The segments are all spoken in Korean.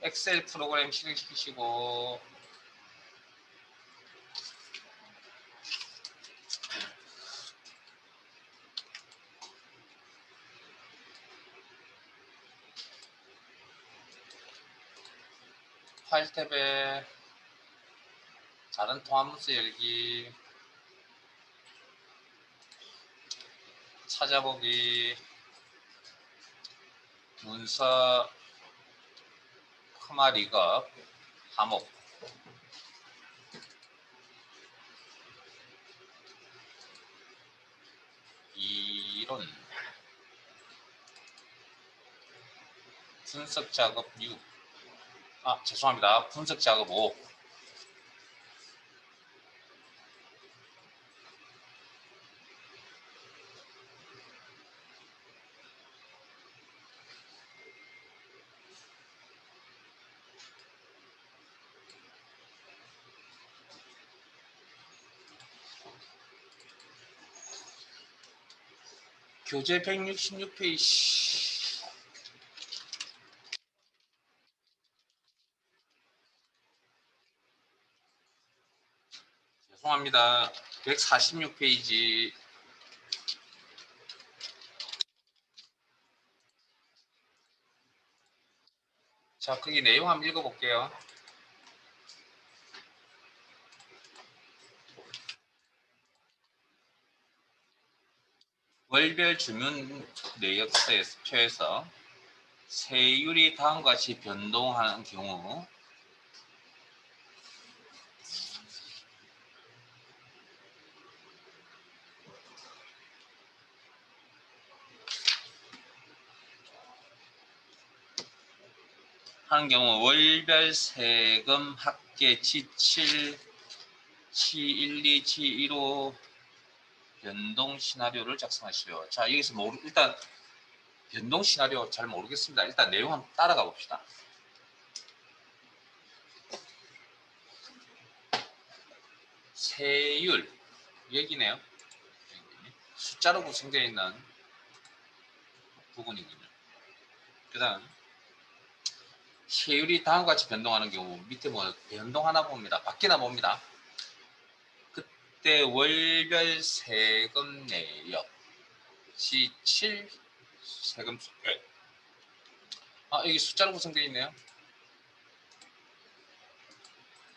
엑셀 프로그램 실행시키시고 파일 탭에 다른 통합문서 열기, 찾아보기, 문서 커마 리급, 화목, 이론, 분석 작업 6, 죄송합니다. 분석 작업 5, 교재 166페이지. 죄송합니다. 146페이지. 자, 거기 내용 한번 읽어볼게요. 월별 주문 내역표에서 세율이 다음과 같이 변동하는 경우 월별 세금 합계 G7, G12, G15 변동 시나리오를 작성하시오. 자, 여기서 일단 변동 시나리오 잘 모르겠습니다. 일단 내용 한번 따라가 봅시다. 세율 여기네요. 숫자로 구성되어 있는 부분이군요. 그 다음 세율이 다음과 같이 변동하는 경우 밑에 변동하나 봅니다. 바뀌나 봅니다. 그때 월별 세금 내역 G7 세금 소개. 여기 숫자로 구성되어 있네요.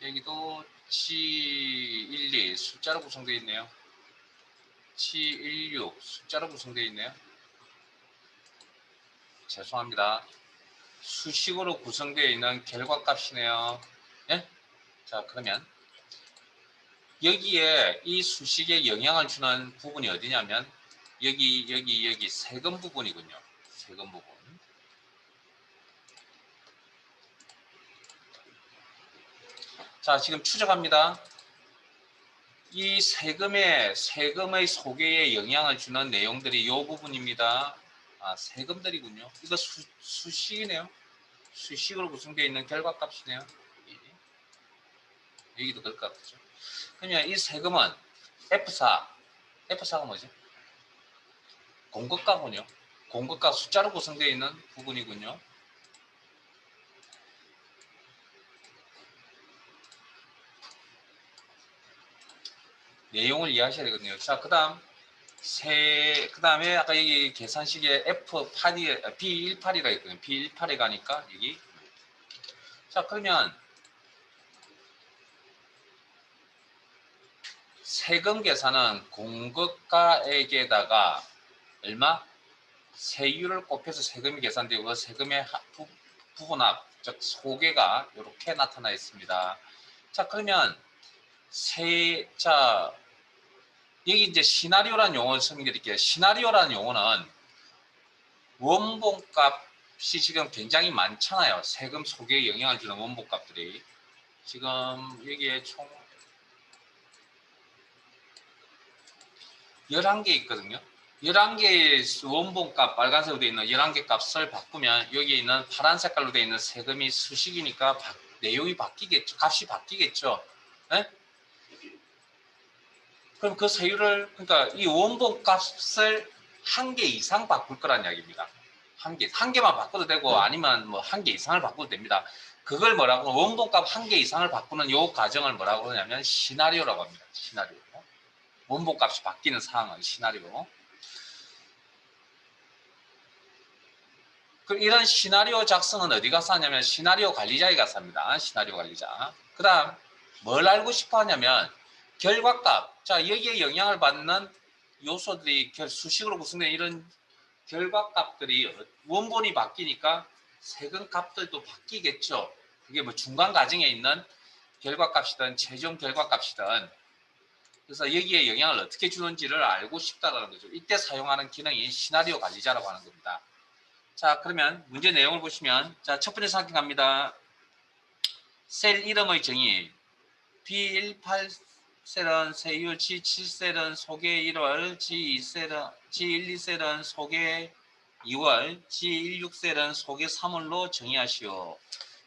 여기도 G12 숫자로 구성되어 있네요. G16 숫자로 구성되어 있네요. 죄송합니다. 수식으로 구성되어 있는 결과값이네요. 예? 자, 그러면 여기에 이 수식에 영향을 주는 부분이 어디냐면 여기 세금 부분이군요. 세금 부분. 자, 지금 추적합니다. 이 세금의 소개에 영향을 주는 내용들이 이 부분입니다. 세금들이군요. 이거 수식이네요. 수식으로 구성되어 있는 결과값이네요. 여기도 그럴 것 같죠. 그러면 이 세금은 F4가 뭐죠? 공급가군요. 공급가 숫자로 구성되어 있는 부분이군요. 내용을 이해하셔야 되거든요. 자, 그 다음에 아까 여기 계산식에 B18이라 했거든요. B18에 가니까 여기. 자, 그러면 세금 계산은 공급가액에다가 얼마? 세율을 곱해서 세금이 계산되고 그 세금의 부분합, 즉 소개가 이렇게 나타나 있습니다. 자, 그러면 여기 이제 시나리오라는 용어를 설명드릴게요. 시나리오라는 용어는 원본값이 지금 굉장히 많잖아요. 세금 소개에 영향을 주는 원본값들이. 지금 여기에 총 11개 있거든요. 11개의 원본값, 빨간색으로 되어 있는 11개 값을 바꾸면 여기에 있는 파란 색깔로 되어 있는 세금이 수식이니까 내용이 바뀌겠죠. 값이 바뀌겠죠. 네? 그럼 그 세율을, 그러니까 이 원본값을 한 개 이상 바꿀 거란 이야기입니다. 한 개만 바꿔도 되고 아니면 뭐 한 개 이상을 바꿔도 됩니다. 그걸 뭐라고 원본값 한 개 이상을 바꾸는 요 과정을 뭐라고 그러냐면 시나리오라고 합니다. 시나리오. 원본값이 바뀌는 상황은 시나리오. 이런 시나리오 작성은 어디 가서 하냐면 시나리오 관리자에 가서 합니다. 시나리오 관리자. 그 다음 뭘 알고 싶어 하냐면 결과값. 자, 여기에 영향을 받는 요소들이 수식으로 구성된 이런 결과값들이 원본이 바뀌니까 세금 값들도 바뀌겠죠. 그게 뭐 중간 과정에 있는 결과값이든 최종 결과값이든 그래서 여기에 영향을 어떻게 주는지를 알고 싶다라는 거죠. 이때 사용하는 기능이 시나리오 관리자라고 하는 겁니다. 자, 그러면 문제 내용을 보시면 자, 첫 번째 사기 갑니다. 셀 이름의 정의 B18셀은 세율, G7셀은 소개 1월, G12셀은 소개 2월, G16셀은 소개 3월로 정의하시오.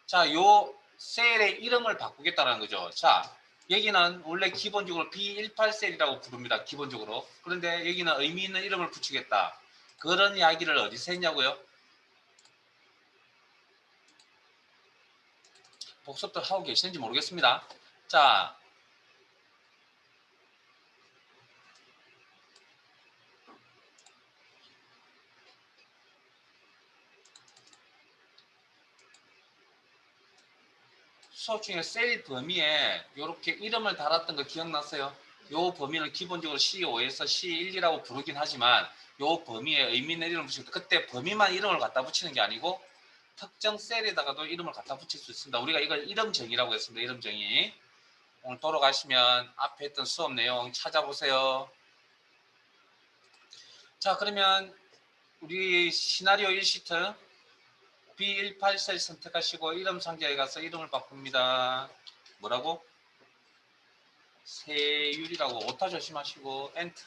자, 요 셀의 이름을 바꾸겠다는 거죠. 자, 여기는 원래 기본적으로 B18셀이라고 부릅니다. 기본적으로. 그런데 여기는 의미 있는 이름을 붙이겠다. 그런 이야기를 어디서 했냐고요? 복습도 하고 계시는지 모르겠습니다. 자, 수업 중에 셀 범위에 이렇게 이름을 달았던 거 기억나세요? 요 범위는 기본적으로 C5에서 C12라고 부르긴 하지만 요 범위에 의미 있는 이름을 붙일 때 그때 범위만 이름을 갖다 붙이는 게 아니고 특정 셀에다가도 이름을 갖다 붙일 수 있습니다. 우리가 이걸 이름 정의라고 했습니다. 이름 정의. 오늘 돌아가시면 앞에 했던 수업 내용 찾아보세요. 자, 그러면 우리 시나리오 1시트 B18셀 선택하시고 이름 상자에 가서 이름을 바꿉니다. 뭐라고? 세율이라고 오타 조심하시고 엔터.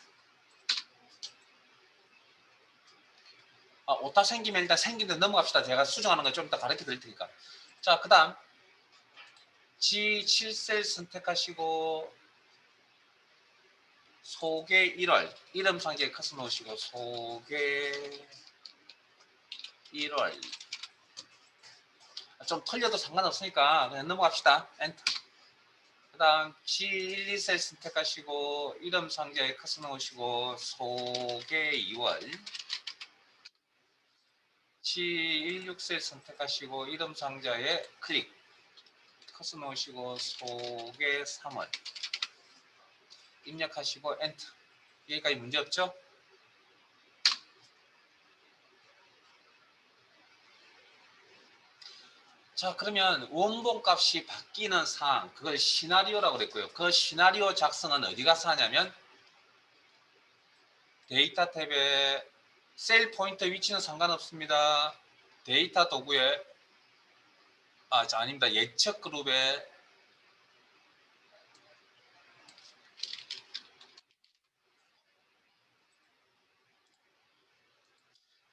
오타 생기면 일단 생긴데 넘어갑시다. 제가 수정하는 거 좀 이따 가르쳐 드릴 테니까. 자, 그 다음 G7셀 선택하시고 소개 1월 이름 상자에 커서 놓으시고 소개 1월 좀 틀려도 상관없으니까 그냥 넘어갑시다. 엔터. 그 다음 G12셀 선택하시고 이름 상자에 커서 놓으시고 소개 2월 G16셀 선택하시고 이름 상자에 클릭 커서 놓으시고 소개 3월 입력하시고 엔터. 여기까지 문제 없죠? 자, 그러면 원본값이 바뀌는 사항 그걸 시나리오라고 그랬고요. 그 시나리오 작성은 어디 가서 하냐면 데이터 탭에 셀 포인터 위치는 상관없습니다. 데이터 도구에 아닙니다. 예측 그룹에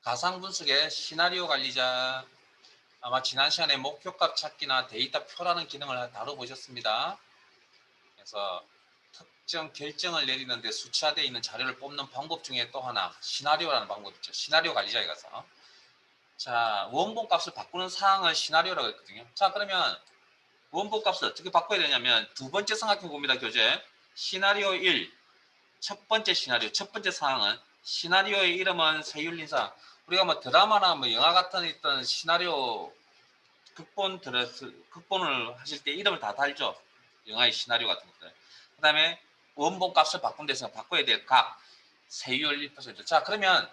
가상 분석의 시나리오 관리자 아마 지난 시간에 목표값 찾기나 데이터 표라는 기능을 다뤄보셨습니다. 그래서 특정 결정을 내리는데 수치화되어 있는 자료를 뽑는 방법 중에 또 하나 시나리오라는 방법이 있죠. 시나리오 관리자에 가서 자, 원본값을 바꾸는 사항을 시나리오라고 했거든요. 자, 그러면 원본값을 어떻게 바꿔야 되냐면 두 번째 생각해 봅니다. 교재 시나리오 1 첫 번째 시나리오 첫 번째 사항은 시나리오의 이름은 세율인상 우리가 뭐 드라마나 뭐 영화 같은 있던 시나리오 극본을 하실 때 이름을 다 달죠. 영화의 시나리오 같은 것들. 그 다음에 원본 값을 바꾼 데서 바꿔야 될 값, 세율 1%. 자, 그러면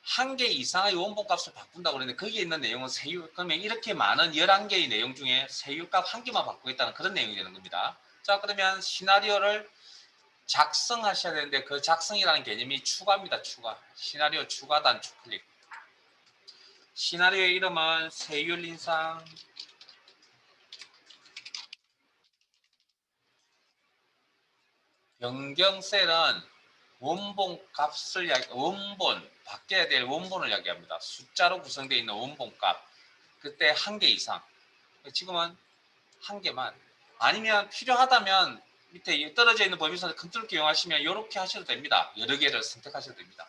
한 개 이상의 원본 값을 바꾼다고 그러는데 거기에 있는 내용은 세율, 그러면 이렇게 많은 11개의 내용 중에 세율값 한 개만 바꾸겠다는 그런 내용이 되는 겁니다. 자, 그러면 시나리오를 작성하셔야 되는데 그 작성이라는 개념이 추가입니다. 추가. 시나리오 추가 단축 클릭. 시나리오의 이름은 세율 인상 변경 셀은 원본 값을 원본 바뀌어야 될 원본을 이야기합니다. 숫자로 구성되어 있는 원본 값 그때 한 개 이상 지금은 한 개만 아니면 필요하다면 밑에 떨어져 있는 범위선을 컨트롤 키 이용하시면 이렇게 하셔도 됩니다. 여러 개를 선택하셔도 됩니다.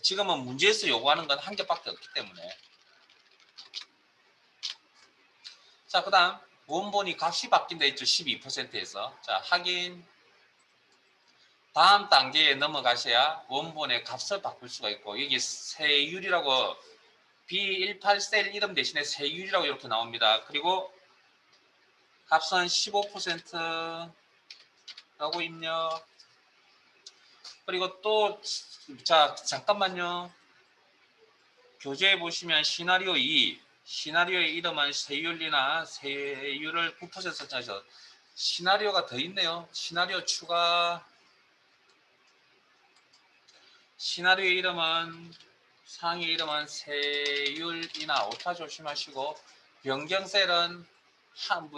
지금은 문제에서 요구하는 건 한 개밖에 없기 때문에. 자, 그 다음 원본이 값이 바뀐다 했죠. 12%에서. 자, 확인. 다음 단계에 넘어가셔야 원본의 값을 바꿀 수가 있고, 여기 세율이라고 B18셀 이름 대신에 세율이라고 이렇게 나옵니다. 그리고 값은 15%라고 입력. 그리고 또, 자, 잠깐만요. 교재에 보시면 시나리오 2, 시나리오의 이름은 세율이나 세율을 9% 설정하셔서 시나리오가 더 있네요. 시나리오 추가. 시나리오의 이름은 상위 이름은 세율이나 오타 조심하시고, 변경셀은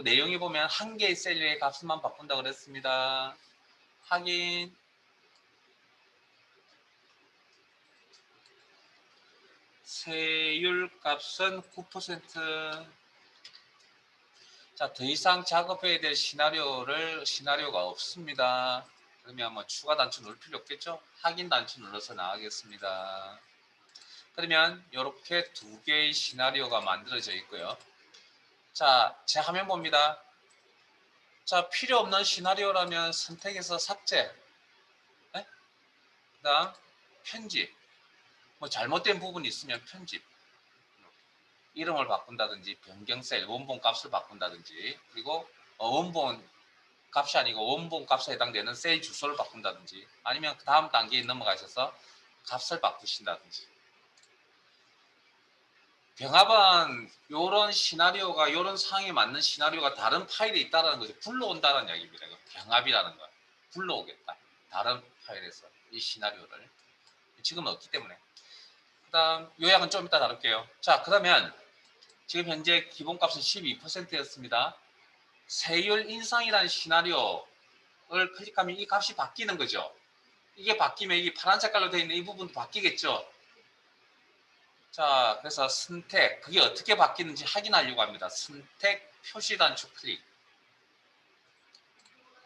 내용이 보면 한 개의 셀의 값만 바꾼다 그랬습니다. 확인. 세율 값은 9%. 자, 더 이상 작업해야 될 시나리오가 없습니다. 그러면 뭐 추가 단추 누를 필요 없겠죠? 확인 단추 눌러서 나가겠습니다. 그러면 이렇게 두 개의 시나리오가 만들어져 있고요. 자, 제 화면 봅니다. 자, 필요 없는 시나리오라면 선택해서 삭제. 네? 그 다음 편집. 뭐 잘못된 부분이 있으면 편집. 이름을 바꾼다든지 변경셀 원본 값을 바꾼다든지, 그리고 원본 값이 아니고 원본 값에 해당되는 셀 주소를 바꾼다든지, 아니면 그 다음 단계에 넘어가셔서 값을 바꾸신다든지. 병합은 이런 시나리오가, 이런 상황에 맞는 시나리오가 다른 파일에 있다는 거죠. 불러온다는 이야기입니다. 병합이라는 거. 불러오겠다. 다른 파일에서 이 시나리오를. 지금은 없기 때문에. 그 다음 요약은 좀 이따 다룰게요. 자, 그러면 지금 현재 기본값은 12%였습니다. 세율 인상이라는 시나리오를 클릭하면 이 값이 바뀌는 거죠. 이게 바뀌면 이 파란 색깔로 되어 있는 이 부분도 바뀌겠죠. 자, 그래서 선택, 그게 어떻게 바뀌는지 확인하려고 합니다. 선택 표시 단축 클릭.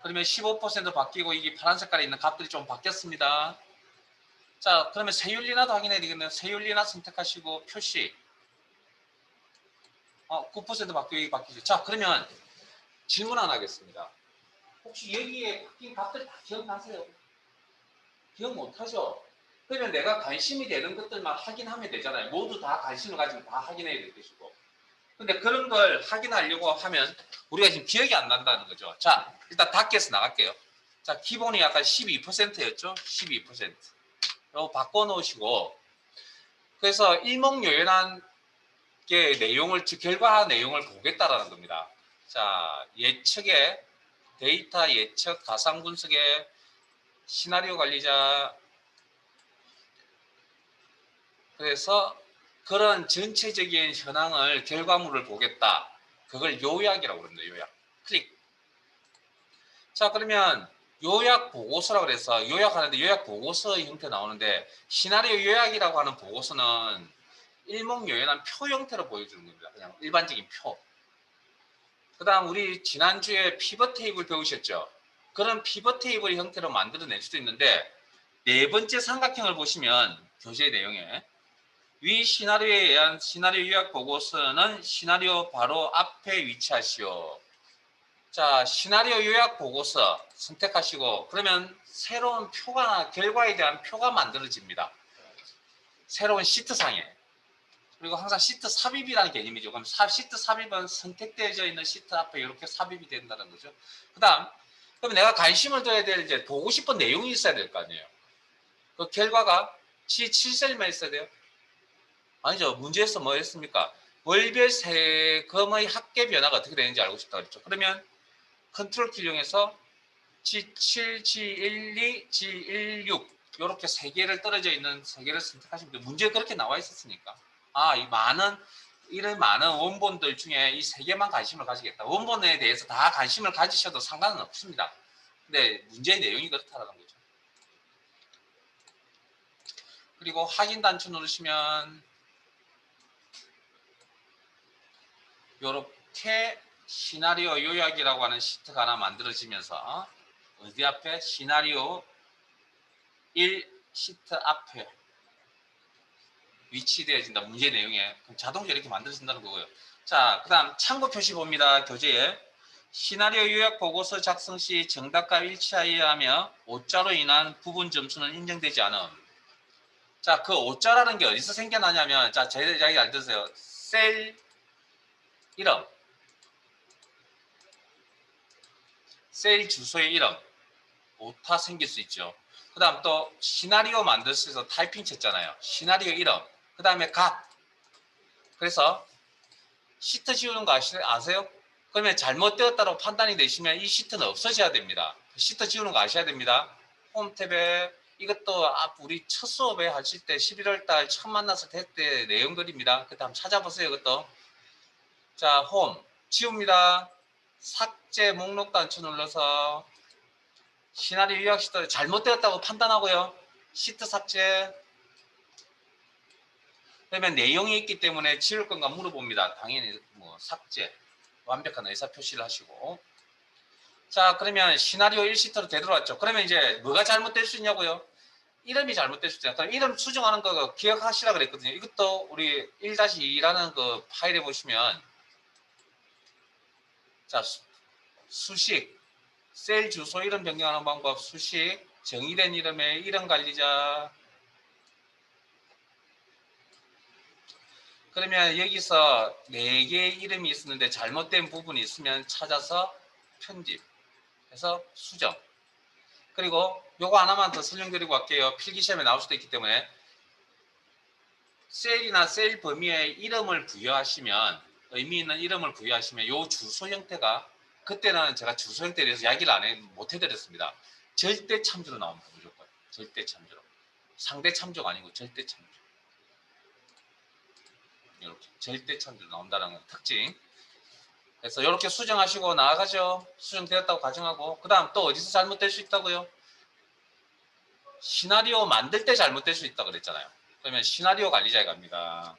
그러면 15% 바뀌고 이게 파란 색깔에 있는 값들이 좀 바뀌었습니다. 자, 그러면 세율리나도 확인해야 되겠네요. 세율리나 선택하시고 표시. 9% 바뀌고 이게 바뀌죠. 자, 그러면 질문 하나 하겠습니다. 혹시 여기에 바뀐 값들 다 기억나세요? 기억 못하죠? 그러면 내가 관심이 되는 것들만 확인하면 되잖아요. 모두 다 관심을 가지고 다 확인해야 될 것이고. 근데 그런 걸 확인하려고 하면 우리가 지금 기억이 안 난다는 거죠. 자, 일단 닫게서 나갈게요. 자, 기본이 아까 12%였죠? 12%. 이거 바꿔놓으시고, 그래서 일목요연한 게 내용을, 즉 결과 내용을 보겠다라는 겁니다. 자, 예측에 데이터 예측 가상 분석의 시나리오 관리자. 그래서 그런 전체적인 현황을 결과물을 보겠다. 그걸 요약이라고 그럽니다. 요약. 클릭. 자, 그러면 요약 보고서라고 그래서 요약하는데 요약 보고서의 형태 나오는데, 시나리오 요약이라고 하는 보고서는 일목요연한 표 형태로 보여주는 겁니다. 그냥 일반적인 표. 그 다음 우리 지난주에 피벗 테이블 배우셨죠? 그런 피벗 테이블 형태로 만들어낼 수도 있는데, 네 번째 삼각형을 보시면 교재 내용에 위 시나리오에 의한 시나리오 요약 보고서는 시나리오 바로 앞에 위치하시오. 자, 시나리오 요약 보고서 선택하시고, 그러면 새로운 표가, 결과에 대한 표가 만들어집니다. 새로운 시트상에. 그리고 항상 시트 삽입이라는 개념이죠. 그럼 시트 삽입은 선택되어져 있는 시트 앞에 이렇게 삽입이 된다는 거죠. 그 다음, 그럼 내가 관심을 둬야 될, 이제 보고 싶은 내용이 있어야 될 거 아니에요. 그 결과가 G7셀만 있어야 돼요. 아니죠. 문제에서 뭐 했습니까? 월별 세금의 합계 변화가 어떻게 되는지 알고 싶다 그랬죠. 그러면 컨트롤 키 이용해서 G7, G12, G16 이렇게 세 개를 떨어져 있는 세 개를 선택하시면 돼요. 문제에 그렇게 나와 있었으니까. 이런 많은 원본들 중에 이 세 개만 관심을 가지겠다. 원본에 대해서 다 관심을 가지셔도 상관은 없습니다. 근데 문제의 내용이 그렇다는 거죠. 그리고 확인 단추 누르시면 이렇게 시나리오 요약이라고 하는 시트가 하나 만들어지면서, 어디 앞에? 시나리오 1 시트 앞에 위치되어진다. 문제 내용에. 그럼 자동적으로 이렇게 만들어진다는 거고요. 자, 그 다음 참고 표시 봅니다. 교재에. 시나리오 요약 보고서 작성 시 정답과 일치하여야 하며 오자로 인한 부분 점수는 인정되지 않음. 자, 그 오자라는 게 어디서 생겨나냐면, 자, 제 이야기 잘 들으세요. 셀 이름, 셀 주소의 이름, 오타 생길 수 있죠. 그 다음 또 시나리오 만들 수 있어서 타이핑 쳤잖아요. 시나리오 이름, 그 다음에 값. 그래서 시트 지우는 거 아세요? 그러면 잘못되었다고 판단이 되시면 이 시트는 없어져야 됩니다. 시트 지우는 거 아셔야 됩니다. 홈 탭에 이것도 우리 첫 수업에 하실 때 11월 달 처음 만났을 때 내용들입니다. 그때 한번 찾아보세요. 이것도. 자, 홈 지웁니다. 삭제 목록 단추 눌러서 시나리오 요약 시트 잘못되었다고 판단하고요. 시트 삭제. 그러면 내용이 있기 때문에 지울 건가 물어봅니다. 당연히 뭐 삭제. 완벽한 의사 표시를 하시고. 자, 그러면 시나리오 1시트로 되돌아왔죠. 그러면 이제 뭐가 잘못될 수 있냐고요? 이름이 잘못될 수 있잖아요. 그럼 이름 수정하는 거 기억하시라 그랬거든요. 이것도 우리 1-2라는 그 파일에 보시면 자, 수식, 셀 주소 이름 변경하는 방법, 수식, 정의된 이름의 이름 관리자. 그러면 여기서 4개의 이름이 있었는데 잘못된 부분이 있으면 찾아서 편집해서 수정. 그리고 요거 하나만 더 설명드리고 갈게요. 필기시험에 나올 수도 있기 때문에 셀이나 셀 범위에 이름을 부여하시면 의미 있는 이름을 부여하시면 요 주소 형태가 그때는 제가 주소 형태에 대해서 이야기를 못 해드렸습니다. 절대 참조로 나옵니다. 무조건. 절대 참조로. 상대 참조가 아니고 절대 참조. 이렇게 절대 참조로 나온다는 특징. 그래서 이렇게 수정하시고 나아가죠. 수정되었다고 가정하고 그 다음 또 어디서 잘못될 수 있다고요? 시나리오 만들 때 잘못될 수 있다고 그랬잖아요. 그러면 시나리오 관리자에 갑니다.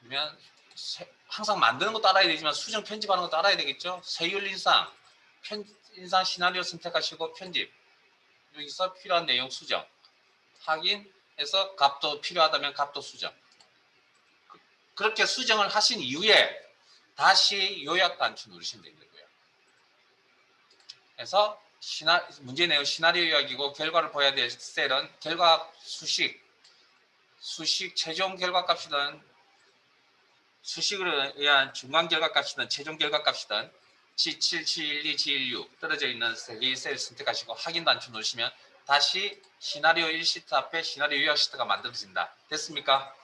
그러면 항상 만드는 것도 알아야 되지만 수정 편집하는 것도 알아야 되겠죠. 세율 인상, 인상 시나리오 선택하시고 편집. 여기서 필요한 내용 수정. 확인해서 값도 필요하다면 값도 수정. 그렇게 수정을 하신 이후에 다시 요약 단추 누르시면 되고요. 그래서 문제 내용 시나리오 요약이고 결과를 보여야 될 셀은 결과 수식 최종 결과값이든 수식으로 의한 중간 결과값이든 최종 결과값이든 G7, G12, G16 떨어져 있는 3개의 셀 선택하시고 확인 단추 누르시면 다시 시나리오 1시트 앞에 시나리오 요약 시트가 만들어진다. 됐습니까?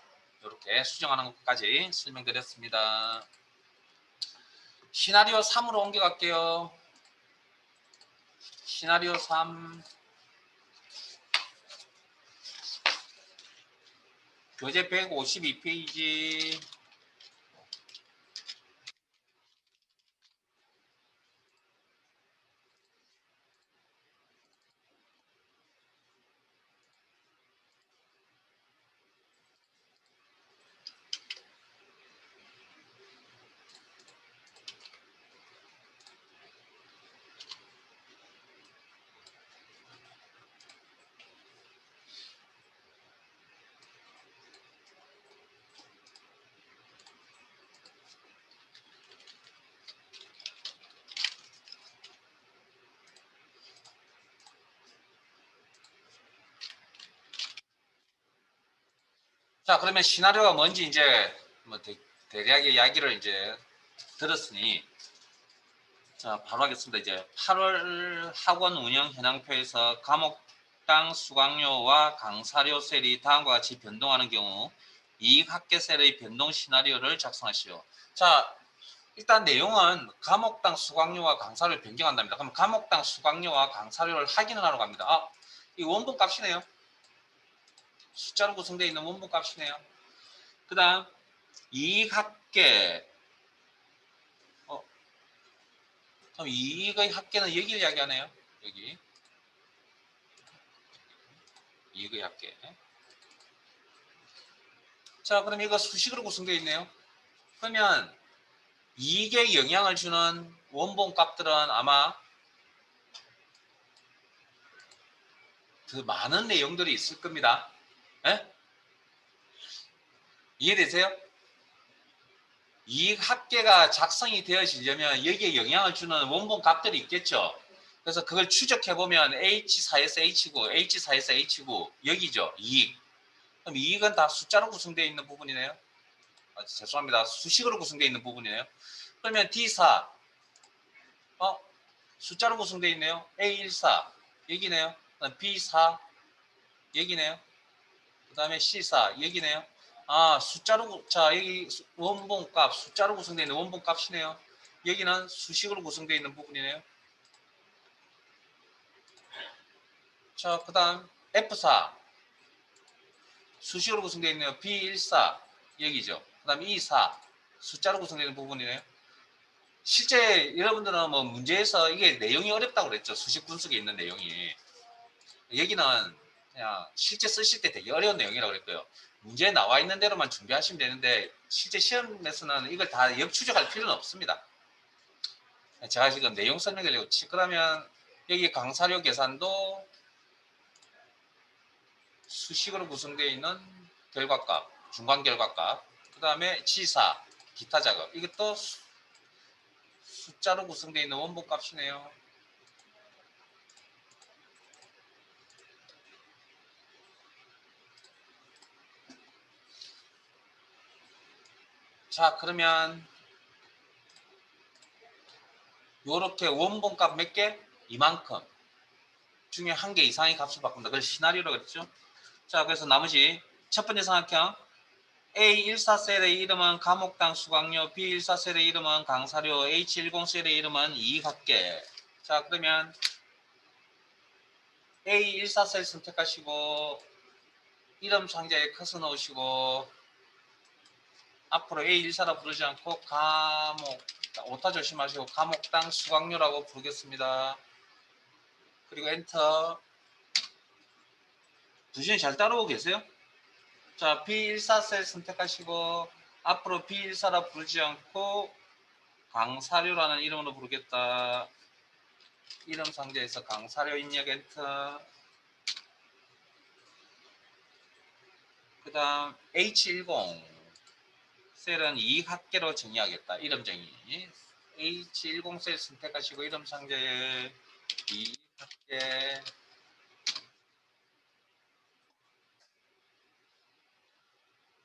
이렇게 수정하는 것까지 설명드렸습니다. 시나리오 3으로 옮겨갈게요. 시나리오 3 교재 152페이지 자, 그러면 시나리오가 뭔지 이제 뭐 대략의 이야기를 이제 들었으니 자, 바로 하겠습니다. 이제 8월 학원 운영 현황표에서 과목당 수강료와 강사료 셀이 다음과 같이 변동하는 경우 이익 합계 셀의 변동 시나리오를 작성하시오. 자, 일단 내용은 과목당 수강료와 강사료를 변경한답니다. 그럼 과목당 수강료와 강사료를 확인을 하러 갑니다. 아, 이 원본 값이네요. 숫자로 구성되어 있는 원본 값이네요. 그 다음 이익 합계 그럼 이익의 합계는 여기를 이야기하네요. 여기 이익의 합계. 자, 그럼 이거 수식으로 구성되어 있네요. 그러면 이익에 영향을 주는 원본 값들은 아마 더 많은 내용들이 있을 겁니다. 예? 이해되세요? 이익 합계가 작성이 되어지려면 여기에 영향을 주는 원본 값들이 있겠죠. 그래서 그걸 추적해보면 H4에서 H9, H4에서 H9 여기죠. 이익. 그럼 이익은 다 숫자로 구성되어 있는 부분이네요. 죄송합니다. 수식으로 구성되어 있는 부분이네요. 그러면 D4 숫자로 구성되어 있네요. A14 여기네요. B4 여기네요. 그 다음에 C4 여기네요. 숫자로, 자, 여기 원본값, 숫자로 구성되어 있는 원본값이네요. 여기는 수식으로 구성되어 있는 부분이네요. 자, 그 다음 F4 수식으로 구성되어 있네요. B14 여기죠. 그 다음 E4 숫자로 구성되는 부분이네요. 실제 여러분들은 뭐 문제에서 이게 내용이 어렵다고 그랬죠. 수식 분석에 있는 내용이. 여기는 그냥 실제 쓰실 때 되게 어려운 내용이라고 그랬고요. 문제에 나와 있는 대로만 준비하시면 되는데 실제 시험에서는 이걸 다 역추적할 필요는 없습니다. 제가 지금 내용 설명하려고 그러면 여기 강사료 계산도 수식으로 구성되어 있는 결과값, 중간 결과값, 그 다음에 지사, 기타 작업 이것도 숫자로 구성되어 있는 원본값이네요. 자, 그러면 이렇게 원본값 몇 개? 이만큼 중에 한 개 이상의 값을 바꾼다. 그걸 시나리오라고 그랬죠. 자, 그래서 나머지 첫 번째 삼각형 A14셀의 이름은 감옥당 수강료, B14셀의 이름은 강사료, H10셀의 이름은 이익합계. 자, 그러면 A14셀 선택하시고 이름 상자에 커서 넣으시고 앞으로 A14라 부르지 않고 감옥, 오타 조심하시고 감옥당 수강료라고 부르겠습니다. 그리고 엔터. 두준이 잘 따라오고 계세요? 자, B14셀 선택하시고 앞으로 B14라 부르지 않고 강사료라는 이름으로 부르겠다. 이름 상자에서 강사료 입력 엔터. 그 다음 H10 셀은 이익합계로 정의하겠다. 이름 정의. H10 셀 선택하시고 이름 상자에 이익합계.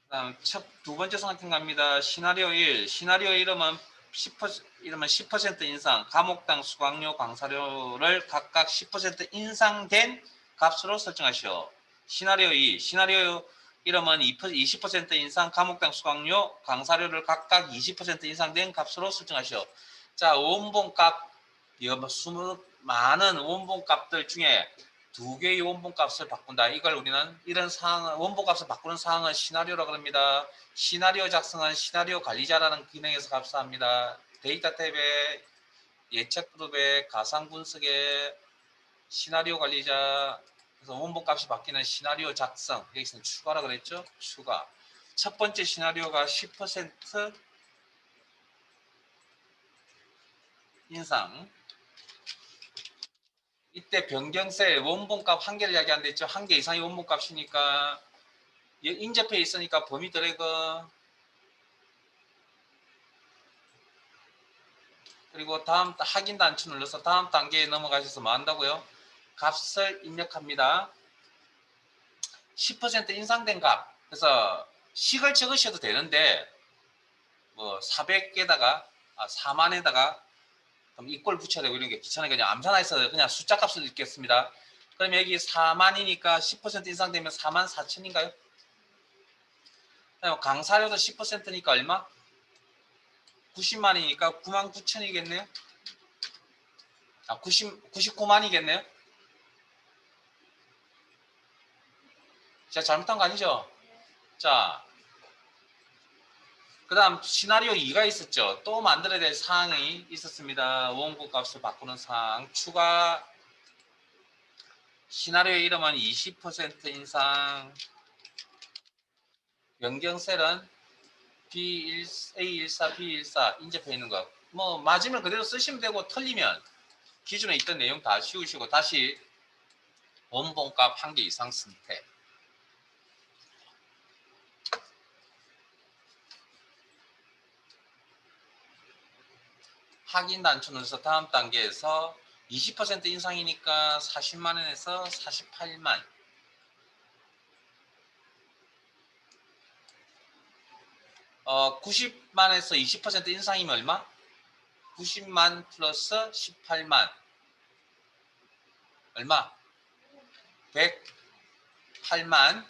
그 다음 두 번째 선택 갑니다. 시나리오 1. 시나리오 이름은 10% 인상, 감옥당 수강료, 강사료를 각각 10% 인상된 값으로 설정하시오. 시나리오 2. 시나리오 이름은 20% 인상, 감옥당 수강료, 강사료를 각각 20% 인상된 값으로 설정하시오. 자, 원본값, 많은 원본값들 중에 두 개의 원본값을 바꾼다. 이걸 우리는 이런 상황, 원본값을 바꾸는 상황은 시나리오라고 합니다. 시나리오 작성은 시나리오 관리자라는 기능에서 답사합니다. 데이터 탭에 예측 그룹에 가상 분석에 시나리오 관리자. 그래서 원본값이 바뀌는 시나리오 작성. 여기서는 추가라 그랬죠? 추가. 첫 번째 시나리오가 10% 인상. 이때 변경세 원본값 한 개를 이야기하는데 있죠. 한 개 이상의 원본값이니까 인접해 있으니까 범위 드래그. 그리고 다음 확인 단추 눌러서 다음 단계에 넘어가셔서 뭐 한다고요? 값을 입력합니다. 10% 인상된 값. 그래서 식을 적으셔도 되는데 뭐 400개다가 4만에다가 그럼 이꼴 붙여야 되고 이런 게 귀찮으니까 그냥 암산해서 그냥 숫자 값을 읽겠습니다. 그럼 여기 4만이니까 10% 인상되면 4만 4천인가요? 강사료도 10%니까 얼마? 90만이니까 9만 9천이겠네요. 99만이겠네요. 제가 잘못한 거 아니죠? 자, 그 다음 시나리오 2가 있었죠. 또 만들어야 될 사항이 있었습니다. 원고 값을 바꾸는 사항. 추가 시나리오 이름은 20% 인상. 변경셀은 A14, B14 인접해 있는 거. 뭐 맞으면 그대로 쓰시면 되고 틀리면 기존에 있던 내용 다 지우시고 다시 원본값 한 개 이상 선택. 확인 단추에서 다음 단계에서 20% 인상이니까 40만 원에서 48만. 90만에서 20% 인상이면 얼마? 90만 플러스 18만. 얼마? 108만.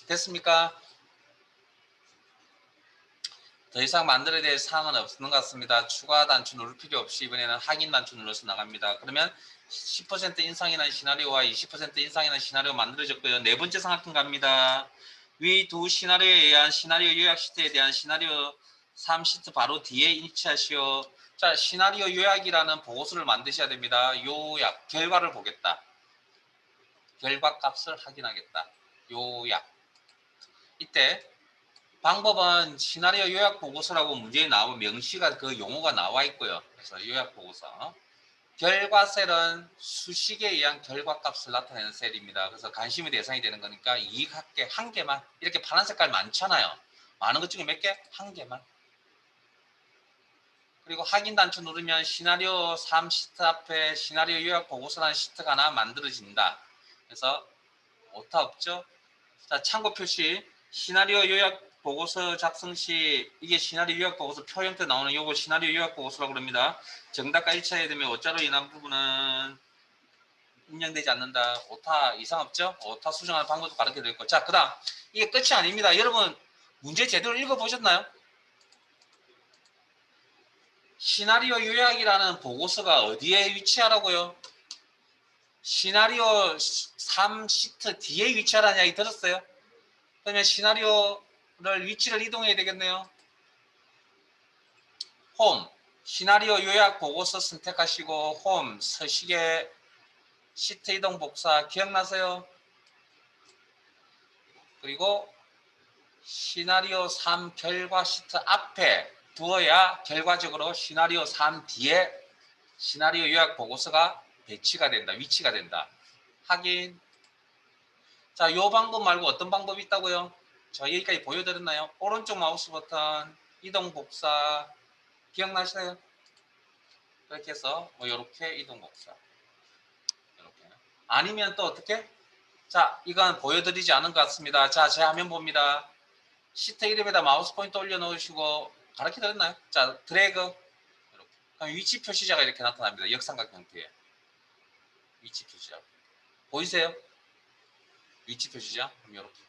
됐습니까? 더 이상 만들어야 될 사항은 없는 것 같습니다. 추가 단추 누를 필요 없이 이번에는 확인 단추 눌러서 나갑니다. 그러면 10% 인상이라는 시나리오와 20% 인상이라는 시나리오 만들어졌고요. 네 번째 삼각형 갑니다. 위 두 시나리오에 의한 시나리오 요약 시트에 대한 시나리오 3시트 바로 뒤에 인치하시오. 자, 시나리오 요약이라는 보고서를 만드셔야 됩니다. 요약, 결과를 보겠다. 결과 값을 확인하겠다. 요약. 이때 방법은 시나리오 요약 보고서라고 문제에 나오면 명시가 그 용어가 나와 있고요. 그래서 요약 보고서. 결과 셀은 수식에 의한 결과값을 나타내는 셀입니다. 그래서 관심의 대상이 되는 거니까 이익학계 한 개만. 이렇게 파란 색깔 많잖아요. 많은 것 중에 몇 개? 한 개만. 그리고 확인 단추 누르면 시나리오 3 시트 앞에 시나리오 요약 보고서라는 시트가 하나 만들어진다. 그래서 오타 없죠? 자, 참고 표시. 시나리오 요약 보고서 작성 시 이게 시나리오 요약 보고서 표 형태 나오는 요거 시나리오 요약 보고서라고 합니다. 정답과 일치해야 되면 오자로 인한 부분은 인정되지 않는다. 오타 이상 없죠? 오타 수정하는 방법도 가르쳐 드렸고. 자, 그 다음 이게 끝이 아닙니다. 여러분 문제 제대로 읽어보셨나요? 시나리오 요약이라는 보고서가 어디에 위치하라고요? 시나리오 3시트 뒤에 위치하라는 이야기 들었어요? 그러면 시나리오를 위치를 이동해야 되겠네요. 홈, 시나리오 요약 보고서 선택하시고 홈, 서식에 시트 이동 복사 기억나세요? 그리고 시나리오 3 결과 시트 앞에 두어야 결과적으로 시나리오 3 뒤에 시나리오 요약 보고서가 배치가 된다. 위치가 된다. 확인. 자, 이 방법 말고 어떤 방법이 있다고요? 저 여기까지 보여드렸나요? 오른쪽 마우스 버튼 이동 복사 기억나시나요? 그렇게 해서 뭐 이렇게 이동 복사 이렇게. 아니면 또 어떻게? 자, 이건 보여드리지 않은 것 같습니다. 자, 제 화면 봅니다. 시트 이름에다 마우스 포인터 올려놓으시고 가르쳐 드렸나요? 자, 드래그 이렇게. 그럼 위치 표시자가 이렇게 나타납니다. 역삼각 형태의 위치 표시자 보이세요? 위치 표시자 그럼 이렇게.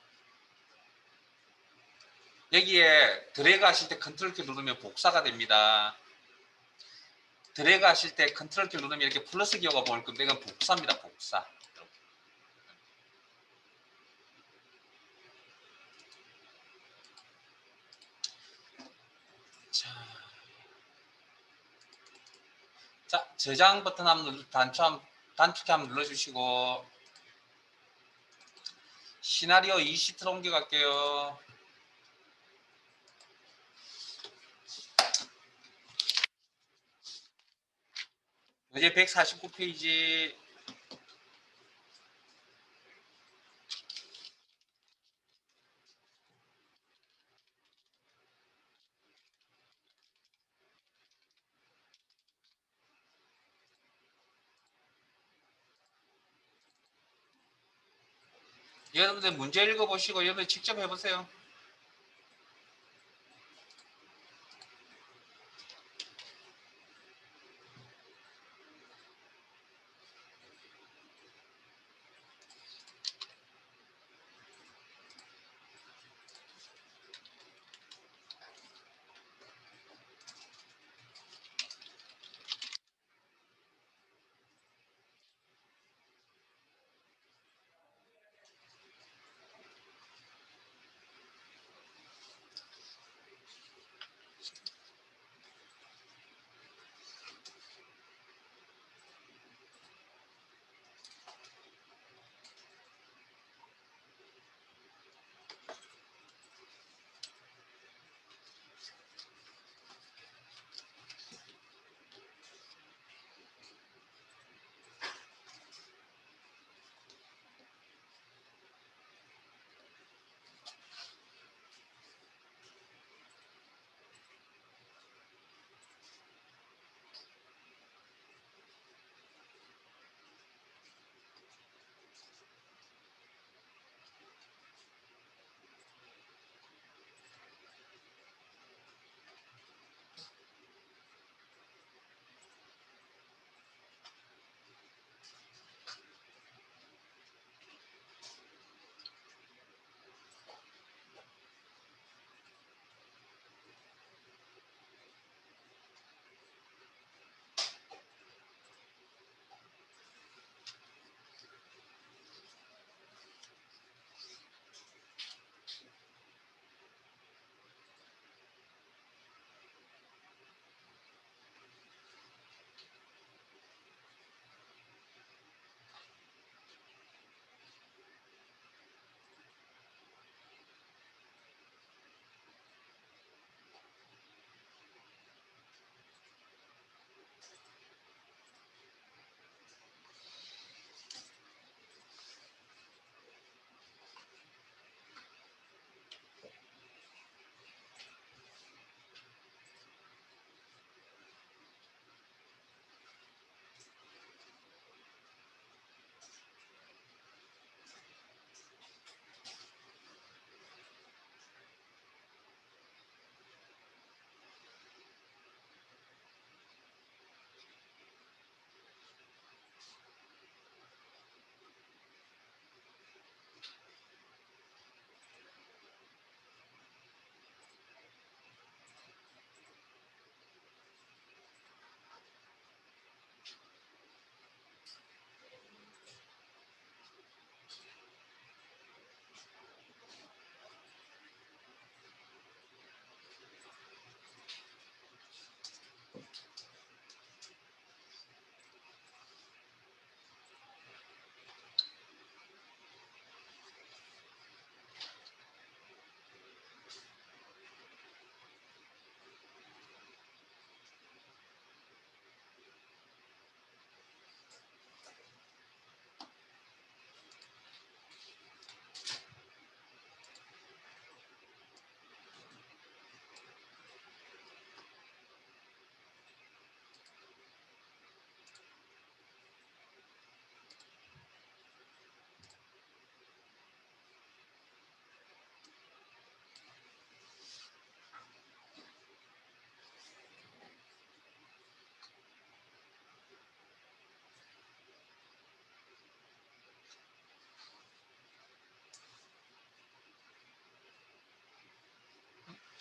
여기에 드래그 하실 때 컨트롤 키 누르면 복사가 됩니다. 드래그 하실 때 컨트롤 키 누르면 이렇게 플러스 기호가 보일 건데 이건 복사입니다. 복사. 이렇게. 자, 저장 버튼 한번 단축키 한번 눌러주시고 시나리오 2시트로 옮겨갈게요. 이제 149페이지. 여러분들 문제 읽어보시고 여러분들 직접 해보세요.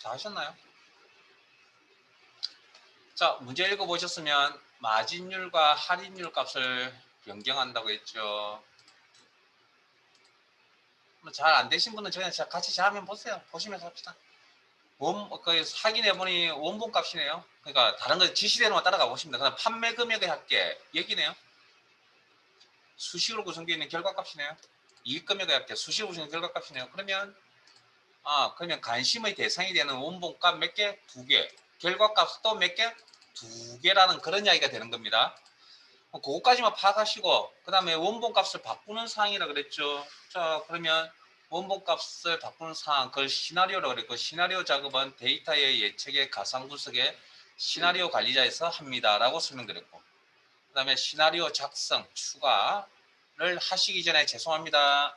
다 하셨나요? 자, 문제 읽어보셨으면 마진율과 할인율 값을 변경한다고 했죠. 잘 안 되신 분은 그냥 같이 잘 한번 보세요. 보시면서 합시다. 확인해보니 원본 값이네요. 그러니까 다른 거 지시대로만 따라가 보십니다. 그다음 판매 금액의 합계 여기네요. 수식으로 구성되어 있는 결과값이네요. 이익 금액의 합계 수식으로 구성된 결과값이네요. 그러면 관심의 대상이 되는 원본값 몇 개? 2개. 결과값 또 몇 개? 2개라는 그런 이야기가 되는 겁니다. 그거까지만 파악하시고 그 다음에 원본값을 바꾸는 사항이라 그랬죠. 자, 그러면 원본값을 바꾸는 사항, 그걸 시나리오라고 그랬고, 시나리오 작업은 데이터의 예측의 가상 분석에 시나리오 관리자에서 합니다 라고 설명드렸고, 그 다음에 시나리오 작성, 추가를 하시기 전에 죄송합니다,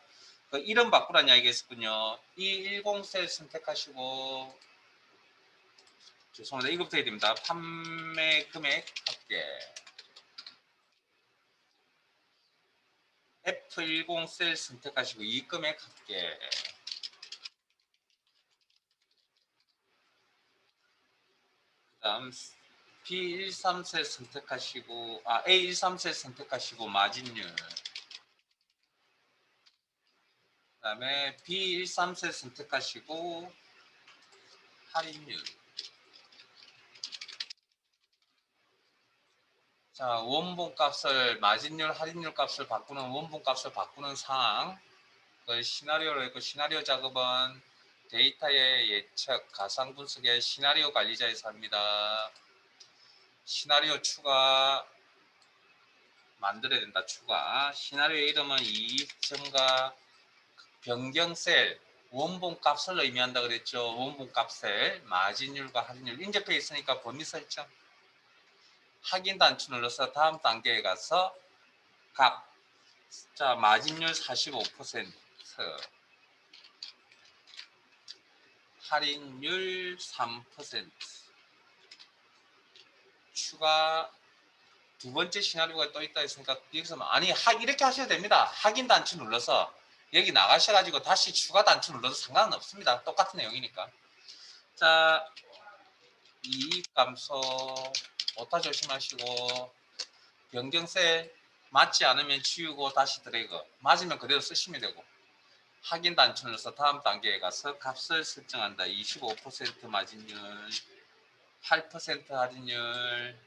그 이름 바꾸라는 이야기가 있었군요. E10셀 선택하시고, 죄송합니다, 이거부터 해야 됩니다. 판매 금액 합계 F10셀 선택하시고 이익금액 합계, 그 다음 B13셀 선택하시고 A13셀 선택하시고 마진율, 그 다음에 B13셀 선택하시고 할인율. 자, 원본값을 마진율 할인율 값을 바꾸는 원본값을 바꾸는 사항, 그 시나리오로 했고, 시나리오 작업은 데이터의 예측 가상 분석의 시나리오 관리자에서 합니다. 시나리오 추가 만들어야 된다. 추가 시나리오의 이름은 이익 증가 변경셀 원본 값을 의미한다 그랬죠. 원본 값을 마진율과 할인율 인접해 있으니까 범위 설정, 확인 단추 눌러서 다음 단계에 가서 값. 자, 마진율 45%, 할인율 3%. 추가 두 번째 시나리오가 또 있다 했으니까 여기서 아니 이렇게 하셔도 됩니다. 확인 단추 눌러서 여기 나가셔가지고 다시 추가 단추 눌러도 상관은 없습니다. 똑같은 내용이니까. 자, 이익 감소 오타 조심하시고, 변경세 맞지 않으면 지우고 다시 드래그, 맞으면 그대로 쓰시면 되고, 확인 단추 눌러서 다음 단계에 가서 값을 설정한다. 25% 마진율, 8% 할인율.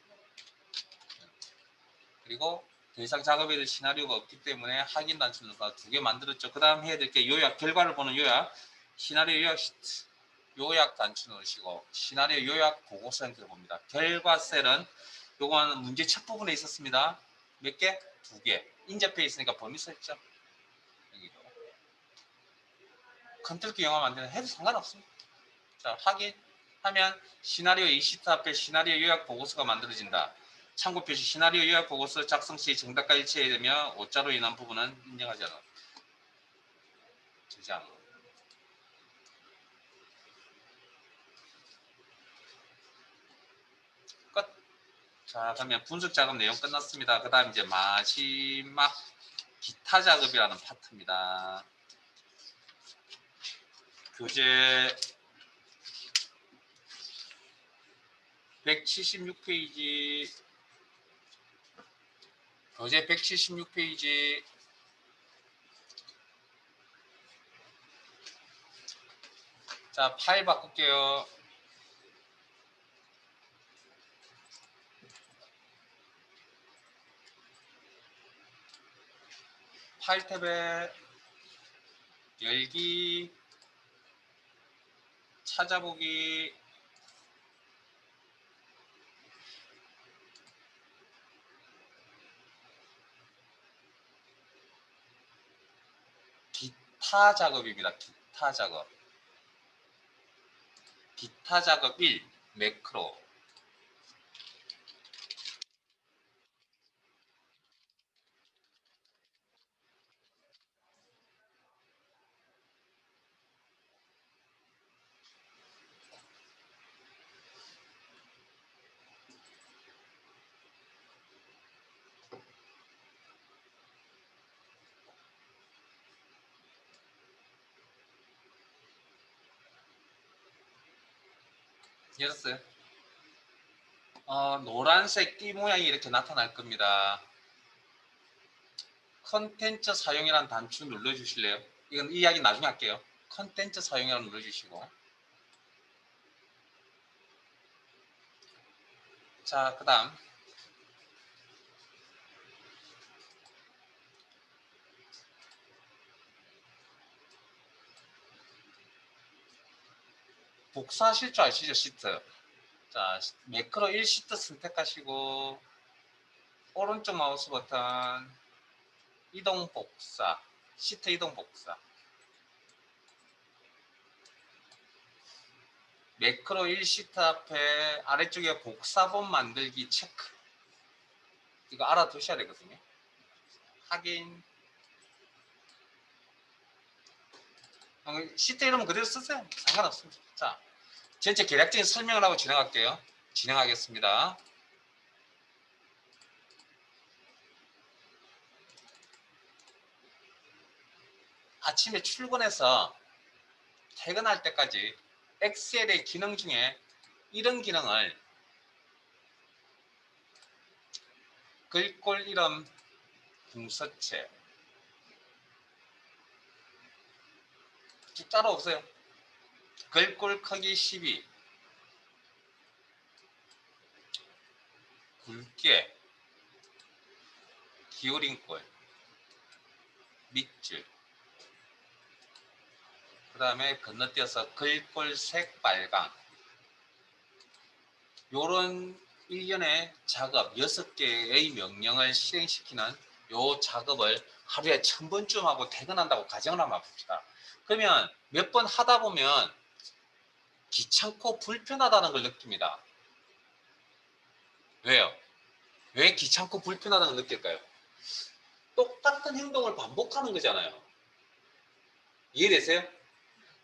그리고 더 이상 작업해야 될 시나리오가 없기 때문에 확인 단추 눌러서 2개 만들었죠. 그 다음 해야 될 게 요약, 결과를 보는 요약, 시나리오 요약 시트, 요약 단추 누르시고 시나리오 요약 보고서 형태를 봅니다. 결과 셀은 요건 문제 첫 부분에 있었습니다. 몇 개? 2개. 인접해 있으니까 범위 설정. 여기도 컨트롤키 영하면 안 되는 해도 상관없습니다. 자, 확인하면 시나리오 이 시트 앞에 시나리오 요약 보고서가 만들어진다. 참고 표시 시나리오 요약 보고서 작성 시 정답과 일치해야 되며 오자로 인한 부분은 인정하지 않아. 저장. 끝. 자, 그러면 분석 작업 내용 끝났습니다. 그 다음 이제 마지막 기타 작업이라는 파트입니다. 교재 176페이지, 교재 176페이지. 자, 파일 바꿀게요. 파일 탭에 열기, 찾아보기, 기타 작업입니다. 기타 작업. 기타 작업 1, 매크로. 열었어요? 노란색 띠 모양이 이렇게 나타날 겁니다. 컨텐츠 사용이라는 단추 눌러주실래요? 이건 이 이야기 나중에 할게요. 컨텐츠 사용이라고 눌러주시고, 자, 그 다음 복사하실 줄 아시죠? 시트. 자, 매크로 1시트 선택하시고 오른쪽 마우스 버튼 이동 복사, 시트 이동 복사. 매크로 1시트 앞에 아래쪽에 복사본 만들기 체크. 이거 알아두셔야 되거든요. 확인. 시트 이름 그대로 쓰세요. 상관없습니다. 자, 전체 계략적인 설명을 하고 진행할게요. 진행하겠습니다. 아침에 출근해서 퇴근할 때까지 엑셀의 기능 중에 이런 기능을 글꼴 이름 분서체 쭉 따라오세요. 글꼴 크기 12 굵게 기울인 꼴 밑줄 그 다음에 건너뛰어서 글꼴 색 빨강 요런 일련의 작업 6개의 명령을 실행시키는 요 작업을 하루에 1000번쯤 하고 퇴근한다고 가정을 한번 봅시다. 그러면 몇 번 하다 보면 귀찮고 불편하다는 걸 느낍니다. 왜요? 왜 귀찮고 불편하다는 걸 느낄까요? 똑같은 행동을 반복하는 거잖아요. 이해되세요?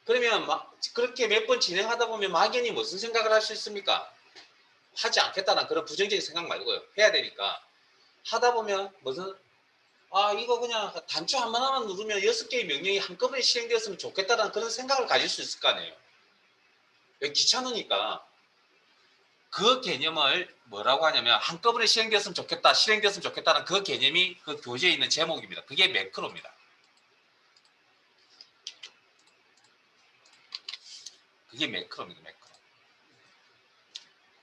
그러면 그렇게 몇 번 진행하다 보면 막연히 무슨 생각을 할 수 있습니까? 하지 않겠다는 그런 부정적인 생각 말고요. 해야 되니까. 하다 보면 무슨 이거 그냥 단추 하나만 누르면 6개의 명령이 한꺼번에 실행되었으면 좋겠다는 그런 생각을 가질 수 있을 거 아니에요. 왜 귀찮으니까. 그 개념을 뭐라고 하냐면 한꺼번에 실행되었으면 좋겠다, 실행되었으면 좋겠다는 그 개념이 그 교재에 있는 제목입니다. 그게 매크로입니다. 그게 매크로입니다. 매크로.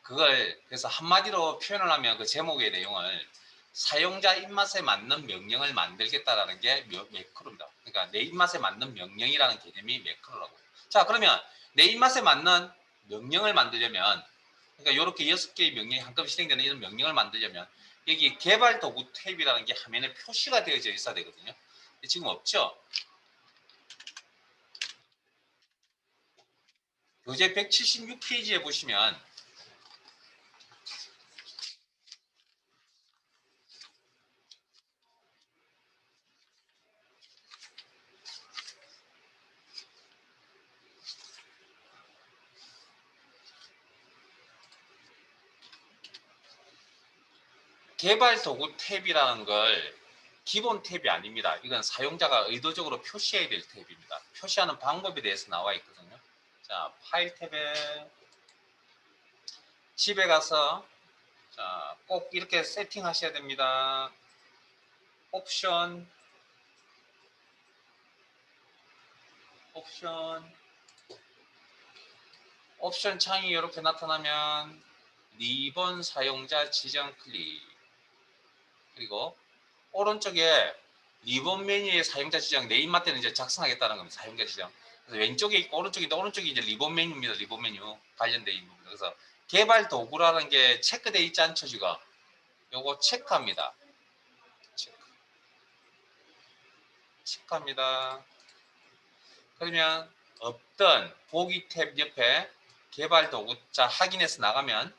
그걸 그래서 한마디로 표현을 하면 그 제목의 내용을 사용자 입맛에 맞는 명령을 만들겠다라는 게 매크로입니다. 그러니까 내 입맛에 맞는 명령이라는 개념이 매크로라고. 자, 그러면 내 입맛에 맞는 명령을 만들려면 그러니까 이렇게 6개의 명령이 한꺼번에 실행되는 이런 명령을 만들려면 여기 개발 도구 탭이라는 게 화면에 표시가 되어져 있어야 되거든요. 지금 없죠? 교재 176페이지에 보시면 개발 도구 탭이라는 걸 기본 탭이 아닙니다. 이건 사용자가 의도적으로 표시해야 될 탭입니다. 표시하는 방법에 대해서 나와 있거든요. 자, 파일 탭에 집에 가서 꼭 이렇게 세팅하셔야 됩니다. 옵션 창이 이렇게 나타나면 리본 사용자 지정 클릭 그리고 오른쪽에 리본 메뉴의 사용자 지정 내 입맛대로 이제 작성하겠다는 겁니다. 사용자 지정. 그래서 왼쪽에 있고 오른쪽에 있는데 오른쪽이 이제 리본 메뉴입니다. 리본 메뉴 관련되어 있는 부분. 그래서 개발 도구라는 게 체크되어 있지 않죠, 지금? 요거 체크합니다. 체크합니다. 그러면 없던 보기 탭 옆에 개발 도구 자 확인해서 나가면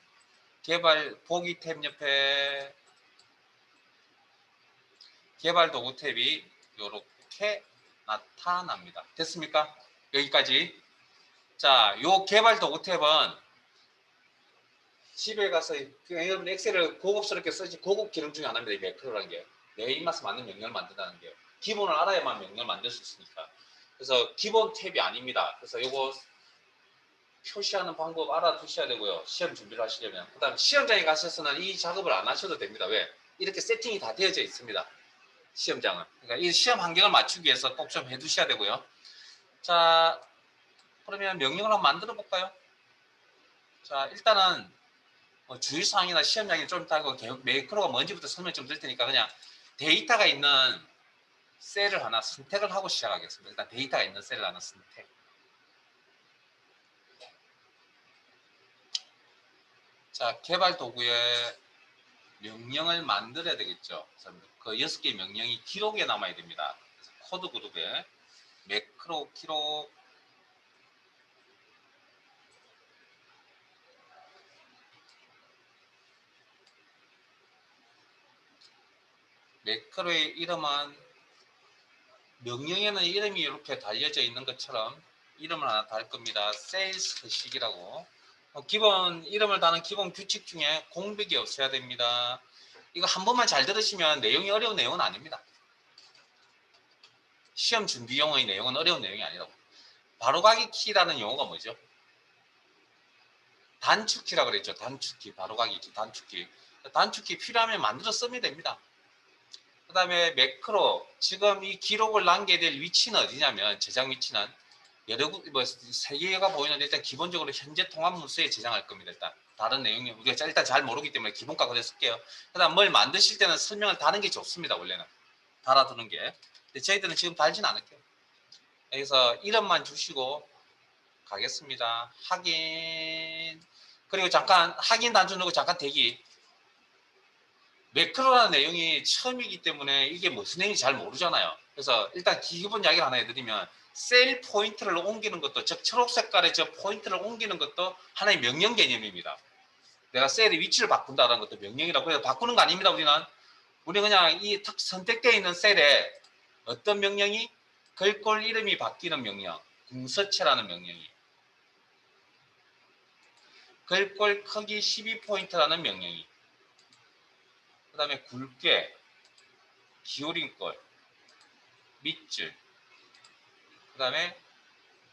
개발 보기 탭 옆에 개발 도구 탭이 이렇게 나타납니다. 됐습니까? 여기까지. 자, 요 개발 도구 탭은 집에 가서 여러분 엑셀을 고급스럽게 쓰지 고급 기능 중에 하나입니다. 이 매크로라는 게. 내 입맛에 맞는 명령을 만든다는 게. 기본을 알아야만 명령을 만들 수 있으니까. 그래서 기본 탭이 아닙니다. 그래서 요거 표시하는 방법 알아두셔야 되고요. 시험 준비를 하시려면. 그 다음 시험장에 가셔서는 이 작업을 안 하셔도 됩니다. 왜? 이렇게 세팅이 다 되어져 있습니다. 시험장은. 그러니까 이 시험 환경을 맞추기 위해서 꼭 좀 해두셔야 되고요. 자, 그러면 명령을 한번 만들어 볼까요? 자, 일단은 뭐 주의사항이나 시험장에 좀 이따 매크로가 뭔지부터 설명 좀 드릴 테니까 그냥 데이터가 있는 셀을 하나 선택을 하고 시작하겠습니다. 일단 데이터가 있는 셀을 하나 선택. 자, 개발 도구에 명령을 만들어야 되겠죠. 그 6개의 명령이 기록에 남아야 됩니다. 코드 그룹에 매크로 기록 매크로의 이름은 명령에는 이름이 이렇게 달려져 있는 것처럼 이름을 하나 달 겁니다. 세일스식이라고. 기본 이름을 다는 기본 규칙 중에 공백이 없어야 됩니다. 이거 한 번만 잘 들으시면 내용이 어려운 내용은 아닙니다. 시험 준비 용어의 내용은 어려운 내용이 아니라고. 바로가기 키라는 용어가 뭐죠? 단축키라고 그랬죠. 단축키, 바로가기 키, 단축키. 단축키 필요하면 만들어 쓰면 됩니다. 그 다음에 매크로, 지금 이 기록을 남겨야 될 위치는 어디냐면, 저장 위치는 여러 세 개가 보이는데 일단 기본적으로 현재 통합 문서에 저장할 겁니다. 일단 다른 내용이 우리가 일단 잘 모르기 때문에 기본가 그대로 쓸게요. 그다음 뭘 만드실 때는 설명을 다는 게 좋습니다. 원래는 달아두는 게. 근데 저희들은 지금 달진 않을게요. 그래서 이름만 주시고 가겠습니다. 확인. 그리고 잠깐 확인 단추 누르고 잠깐 대기. 매크로라는 내용이 처음이기 때문에 이게 무슨 내용인지 잘 모르잖아요. 그래서 일단 기본 이야기를 하나 해드리면 셀 포인트를 옮기는 것도, 즉 초록 색깔의 저 포인트를 옮기는 것도 하나의 명령 개념입니다. 내가 셀의 위치를 바꾼다는 것도 명령이라고 해서 바꾸는 거 아닙니다. 우리는 그냥 이 탁 선택되어 있는 셀에 어떤 명령이 글꼴 이름이 바뀌는 명령, 궁서체라는 명령이, 글꼴 크기 12포인트라는 명령이, 그 다음에 굵게, 기울인 꼴, 밑줄, 그 다음에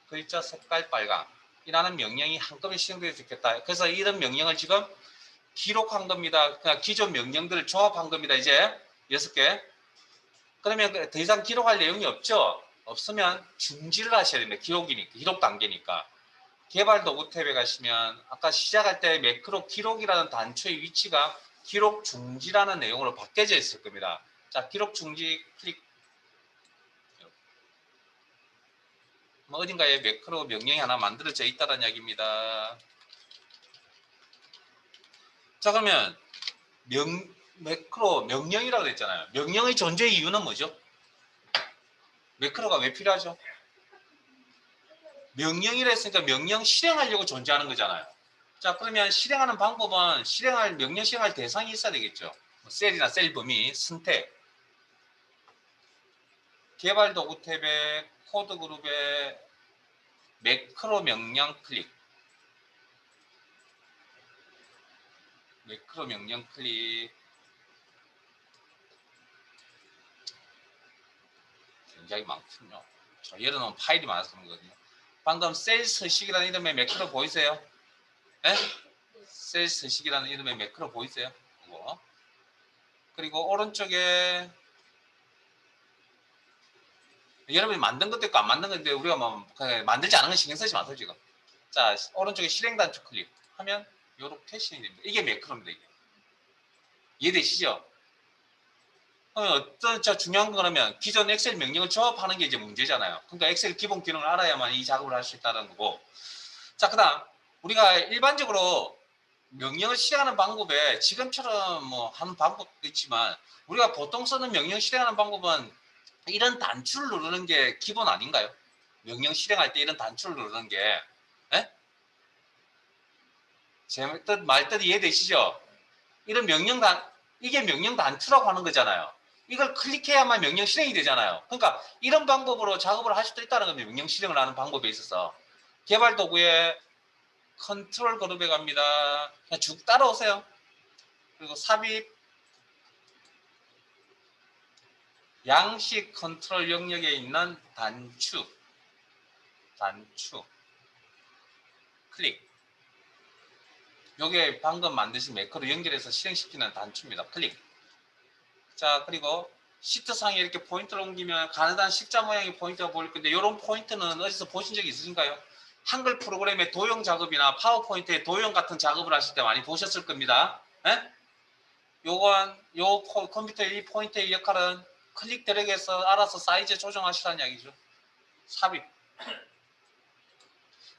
글자 색깔 빨강이라는 명령이 한꺼번에 시행되어 있겠다. 그래서 이런 명령을 지금 기록한 겁니다. 그냥 기존 명령들을 조합한 겁니다. 이제 6개. 그러면 더 이상 기록할 내용이 없죠? 없으면 중지를 하셔야 됩니다. 기록이니까, 기록 단계니까. 개발 도구 탭에 가시면 아까 시작할 때 매크로 기록이라는 단초의 위치가 기록 중지라는 내용으로 바뀌어져 있을 겁니다. 자, 기록 중지 클릭. 어딘가에 매크로 명령이 하나 만들어져 있다는 이야기입니다. 자, 그러면 매크로 명령이라고 그랬잖아요. 명령의 존재 이유는 뭐죠? 매크로가 왜 필요하죠? 명령이라 했으니까 명령 실행하려고 존재하는 거잖아요. 자, 그러면 실행하는 방법은 명령 실행할 대상이 있어야 되겠죠. 셀이나 셀 범위, 선택, 개발 도구 탭에 코드 그룹에 매크로 명령 클릭, 매크로 명령 클릭. 굉장히 많군요. 열어놓은 파일이 많아서 그런 거거든요. 방금 셀 서식이라는 이름의 매크로 보이세요? 네? 셀 서식이라는 이름의 매크로 보이세요? 그거. 그리고 오른쪽에 여러분이 만든 것도 있고 안 만든 건데 우리가 뭐 만들지 않은 건 신경 쓰지 마세요 지금. 자, 오른쪽에 실행 단축 클릭하면 이렇게 실행이 됩니다. 이게 매크로입니다. 이게. 이해되시죠? 어떤 중요한 거 그러면 기존 엑셀 명령을 조합하는 게 이제 문제잖아요. 그러니까 엑셀 기본 기능을 알아야만 이 작업을 할 수 있다는 거고. 자, 그다음 우리가 일반적으로 명령을 실행하는 방법에 지금처럼 뭐 하는 방법도 있지만 우리가 보통 쓰는 명령 실행하는 방법은 이런 단추를 누르는 게 기본 아닌가요? 명령 실행할 때 이런 단추를 누르는 게, 에? 제 뜻 말뜻 이해되시죠? 이런 이게 명령 단추라고 하는 거잖아요. 이걸 클릭해야만 명령 실행이 되잖아요. 그러니까 이런 방법으로 작업을 할 수도 있다는 겁니다. 명령 실행을 하는 방법에 있어서. 개발 도구에 컨트롤 그룹에 갑니다. 그냥 쭉 따라오세요. 그리고 삽입, 양식 컨트롤 영역에 있는 단축. 클릭. 요게 방금 만드신 매크로 연결해서 실행시키는 단추입니다. 클릭. 자, 그리고 시트상에 이렇게 포인트를 옮기면 가느다란 십자 모양의 포인트가 보일 건데 이런 포인트는 어디서 보신 적이 있으신가요? 한글 프로그램의 도형 작업이나 파워포인트의 도형 같은 작업을 하실 때 많이 보셨을 겁니다. 예? 요 컴퓨터의 이 포인트의 역할은 클릭 드래그해서 알아서 사이즈 조정하시라는 이야기죠. 삽입.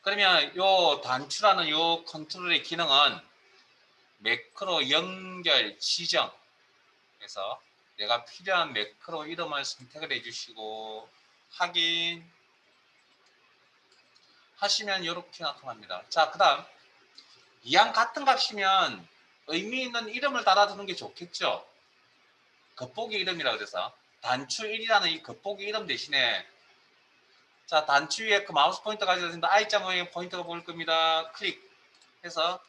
그러면 요 단추라는 요 컨트롤의 기능은 매크로 연결 지정. 그래서 내가 필요한 매크로 이름을 선택을 해주시고 확인 하시면 이렇게 나타납니다. 자, 그 다음 이양 같은 값이면 의미 있는 이름을 달아두는 게 좋겠죠. 겉보기 이름이라고 해서 단추 1이라는 이 겉보기 이름 대신에 자, 단추 위에 그 마우스 포인터가 가져있습니다. I자 모양의 포인터가 보일 겁니다. 클릭해서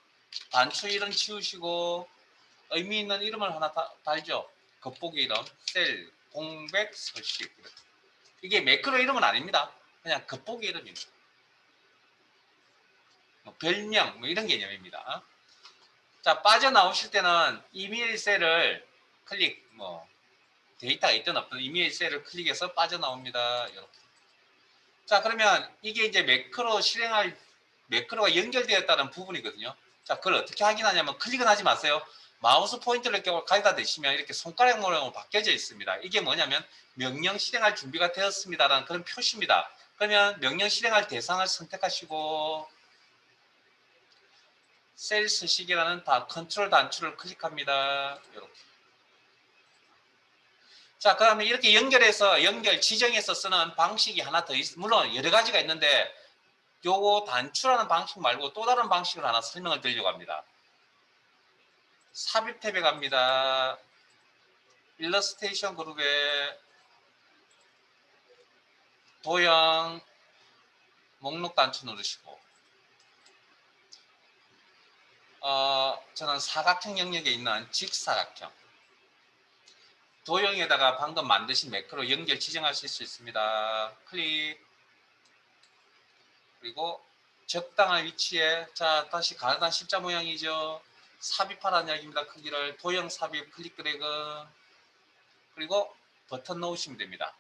단추 1은 치우시고 의미 있는 이름을 하나 달죠. 겉보기 이름, 셀, 공백, 서식. 이게 매크로 이름은 아닙니다. 그냥 겉보기 이름입니다. 뭐 별명 뭐 이런 개념입니다. 자, 빠져나오실 때는 이메일 셀을 클릭, 뭐 데이터가 있든 없든 이메일 셀을 클릭해서 빠져나옵니다. 이렇게. 자, 그러면 이게 이제 매크로가 연결되었다는 부분이거든요. 자, 그걸 어떻게 확인하냐면 클릭은 하지 마세요. 마우스 포인터를 이렇게 가져다 대시면 이렇게 손가락 모양으로 바뀌어져 있습니다. 이게 뭐냐면 명령 실행할 준비가 되었습니다라는 그런 표시입니다. 그러면 명령 실행할 대상을 선택하시고 셀 서식이라는 컨트롤 단추를 클릭합니다. 이렇게. 자, 그 다음에 이렇게 연결해서 연결 지정해서 쓰는 방식이 하나 더 물론 여러 가지가 있는데 요거 단추라는 방식 말고 또 다른 방식을 하나 설명을 드리려고 합니다. 삽입 탭에 갑니다. 일러스트레이션 그룹에 도형 목록 단추 누르시고 저는 사각형 영역에 있는 직사각형 도형에다가 방금 만드신 매크로 연결 지정하실 수 있습니다. 클릭. 그리고 적당한 위치에 자 다시 가느다란 십자 모양이죠. 삽입하라는 이야기입니다. 크기를 도형 삽입 클릭 드래그 그리고 버튼 놓으시면 됩니다.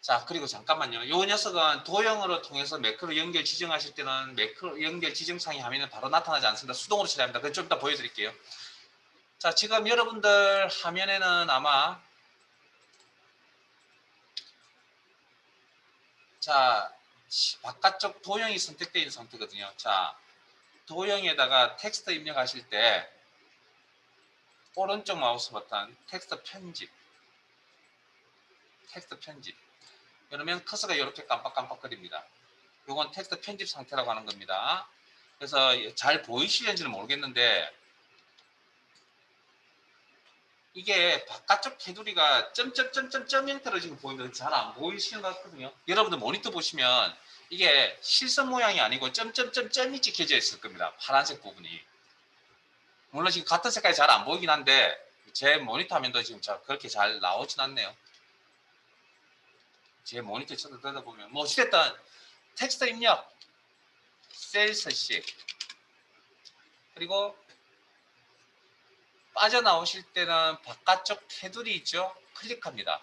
자, 그리고 잠깐만요. 이 녀석은 도형으로 통해서 매크로 연결 지정하실 때는 매크로 연결 지정창이 화면에 바로 나타나지 않습니다. 수동으로 처리합니다. 그래서 좀 이따 보여드릴게요. 자, 지금 여러분들 화면에는 아마 자 바깥쪽 도형이 선택되어 있는 상태거든요. 자, 도형에다가 텍스트 입력하실 때 오른쪽 마우스 버튼 텍스트 편집 그러면 커서가 이렇게 깜빡깜빡거립니다. 이건 텍스트 편집 상태라고 하는 겁니다. 그래서 잘 보이시는지는 모르겠는데 이게 바깥쪽 테두리가 점점점점점 형태로 지금 보이는데 잘 안 보이시는 것 같거든요. 여러분들 모니터 보시면 이게 실선 모양이 아니고 점점점점이 찍혀져 있을 겁니다. 파란색 부분이. 물론 지금 같은 색깔이 잘 안 보이긴 한데 제 모니터 화면도 지금 그렇게 잘 나오진 않네요. 제 모니터 쳐다보다 보면 뭐 어찌됐든 텍스트 입력 셀 서식 그리고 빠져나오실 때는 바깥쪽 테두리 있죠? 클릭합니다.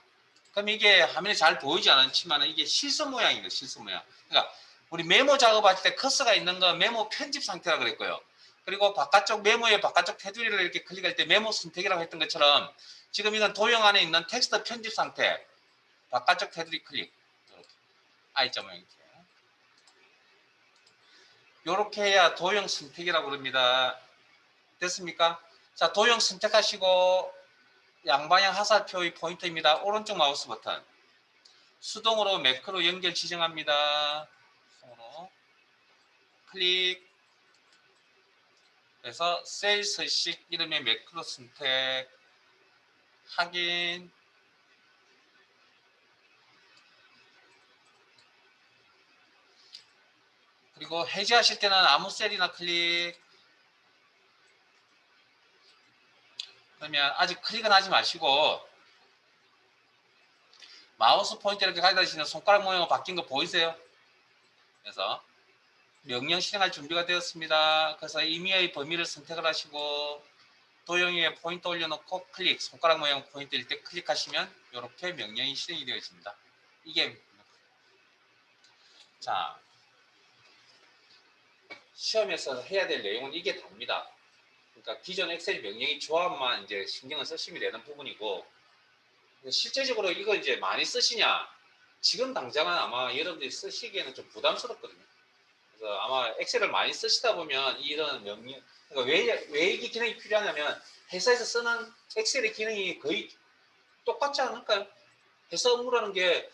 그럼 이게 화면에 잘 보이지 않지만 이게 실선 모양이에요. 실선 모양. 그러니까 우리 메모 작업할 때 커서가 있는 건 메모 편집 상태라 그랬고요. 그리고 바깥쪽 메모의 바깥쪽 테두리를 이렇게 클릭할 때 메모 선택이라고 했던 것처럼 지금 이건 도형 안에 있는 텍스트 편집 상태 바깥쪽 테두리 클릭 I자 모양 이렇게 해야 도형 선택이라고 그럽니다. 됐습니까? 자, 도형 선택하시고 양방향 화살표의 포인트입니다. 오른쪽 마우스 버튼 수동으로 매크로 연결 지정합니다. 수동으로 클릭 그래서 셀 서식 이름의 매크로 선택 확인 그리고 해제하실 때는 아무 셀이나 클릭 그러면 아직 클릭은 하지 마시고 마우스 포인터 이렇게 가져다 주시는 손가락 모양으로 바뀐 거 보이세요? 그래서 명령 실행할 준비가 되었습니다. 그래서 임의의 범위를 선택을 하시고 도형에 포인트 올려놓고 클릭, 손가락 모양 포인트일 때 클릭하시면 이렇게 명령이 실행이 되어집니다. 이게 자 시험에서 해야 될 내용은 이게 답니다. 그러니까 기존 엑셀 명령이 조합만 이제 신경을 쓰시면 되는 부분이고 실제적으로 이거 이제 많이 쓰시냐? 지금 당장은 아마 여러분들이 쓰시기에는 좀 부담스럽거든요. 그래서 아마 엑셀을 많이 쓰시다 보면 이런 명령, 그러니까 왜 이게 기능이 필요하냐면 회사에서 쓰는 엑셀의 기능이 거의 똑같지 않을까요? 회사 업무라는 게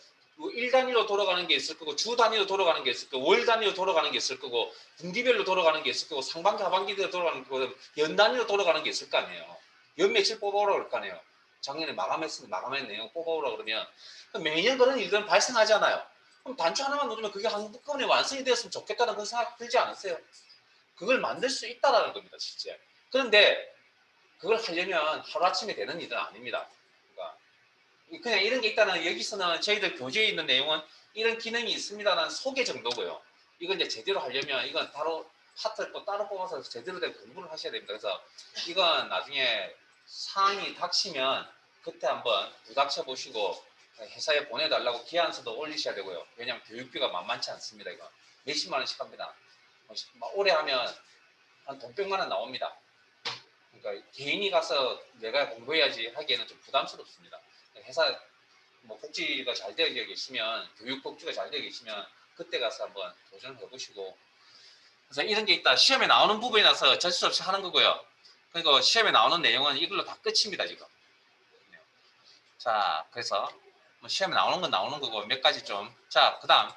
일 단위로 돌아가는 게 있을 거고 주 단위로 돌아가는 게 있을 거고 월 단위로 돌아가는 게 있을 거고 분기별로 돌아가는 게 있을 거고 상반기 하반기로 돌아가는 거고 연 단위로 돌아가는 게 있을 거 아니에요. 연 며칠 뽑아오라고 그럴 거 아니에요. 작년에 마감했으면 마감한 내용 뽑아오라고 그러면 매년 그런 일들은 발생하잖아요. 그럼 단추 하나만 누르면 그게 한꺼번에 완성이 되었으면 좋겠다는 그런 생각 들지 않으세요? 그걸 만들 수 있다라는 겁니다, 실제. 그런데 그걸 하려면 하루아침에 되는 일은 아닙니다. 그러니까 그냥 이런 게 있다는 여기서는 저희들 교재에 있는 내용은 이런 기능이 있습니다라는 소개 정도고요. 이건 이제 제대로 하려면 이건 바로 파트를 또 따로 뽑아서 제대로 된 공부를 하셔야 됩니다. 그래서 이건 나중에 상황이 닥치면 그때 한번 부닥쳐 보시고 회사에 보내달라고 기한서도 올리셔야 되고요. 왜냐하면 교육비가 만만치 않습니다. 이거 몇십만 원씩 합니다. 오래 하면 한 돈 100만 원 나옵니다. 그러니까 개인이 가서 내가 공부해야지 하기에는 좀 부담스럽습니다. 회사 뭐 복지가 잘 되어 계시면 교육 복지가 잘 되어 계시면 그때 가서 한번 도전해 보시고 그래서 이런 게 있다. 시험에 나오는 부분에 나서 젖을 수 없이 하는 거고요. 그리고 시험에 나오는 내용은 이걸로 다 끝입니다 지금. 자 그래서 뭐 시험에 나오는 건 나오는 거고 몇 가지 좀. 자 그다음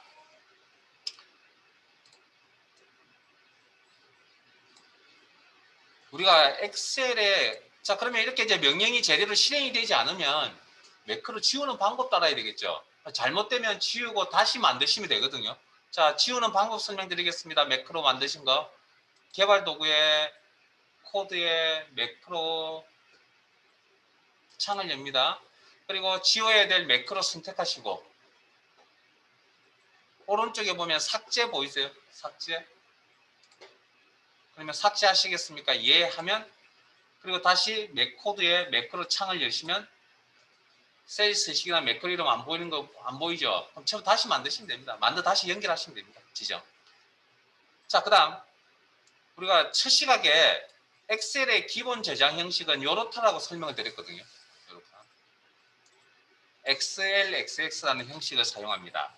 우리가 엑셀에 자 그러면 이렇게 이제 명령이 제대로 실행이 되지 않으면 매크로 지우는 방법 따라야 되겠죠. 잘못되면 지우고 다시 만드시면 되거든요. 자 지우는 방법 설명드리겠습니다. 매크로 만드신 거 개발 도구에 코드에 매크로 창을 엽니다. 그리고 지워야 될 매크로 선택하시고 오른쪽에 보면 삭제 보이세요? 삭제. 그러면 삭제하시겠습니까? 예 하면 그리고 다시 코드에 매크로 창을 여시면 셀 서식이나 매크로 이름 안 보이는 거 안 보이죠? 그럼 처음 다시 만드시면 됩니다. 만들 다시 연결하시면 됩니다. 지정. 자, 그다음 우리가 첫 시각에 엑셀의 기본 저장 형식은 요렇다라고 설명을 드렸거든요. 요렇다. XLXX라는 형식을 사용합니다.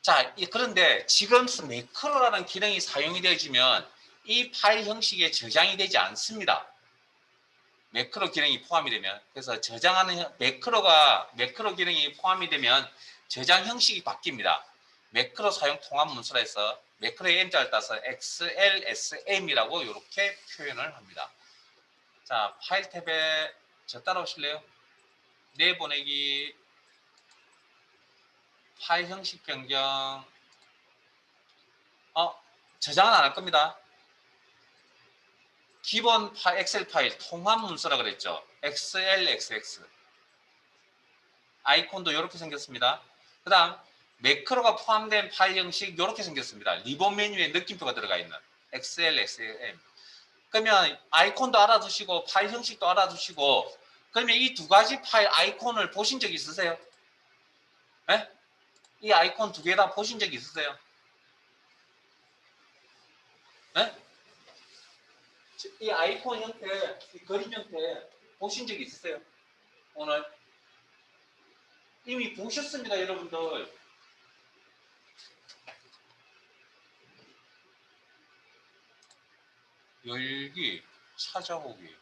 자, 그런데 지금 매크로라는 기능이 사용이 되어지면 이 파일 형식에 저장이 되지 않습니다. 매크로 기능이 포함이 되면 그래서 저장하는 매크로 기능이 포함이 되면 저장 형식이 바뀝니다. 매크로 사용 통합 문서라 해서 매크로의 M자를 따서 XLSM이라고 이렇게 표현을 합니다. 자 파일 탭에 저 따라오실래요? 내보내기 파일 형식 변경 저장은 안 할 겁니다. 기본 엑셀 파일 통합 문서라 그랬죠. XLXX 아이콘도 이렇게 생겼습니다. 그 다음 매크로가 포함된 파일 형식 이렇게 생겼습니다. 리본 메뉴에 느낌표가 들어가 있는 XLSM. 그러면 아이콘도 알아두시고 파일 형식도 알아두시고 그러면 이 두 가지 파일 아이콘을 보신 적 있으세요? 네? 이 아이콘 두 개 다 보신 적 있으세요? 네? 이 아이콘 형태, 이 그림 형태 보신 적 있으세요? 오늘? 이미 보셨습니다, 여러분들. 열기, 찾아오기,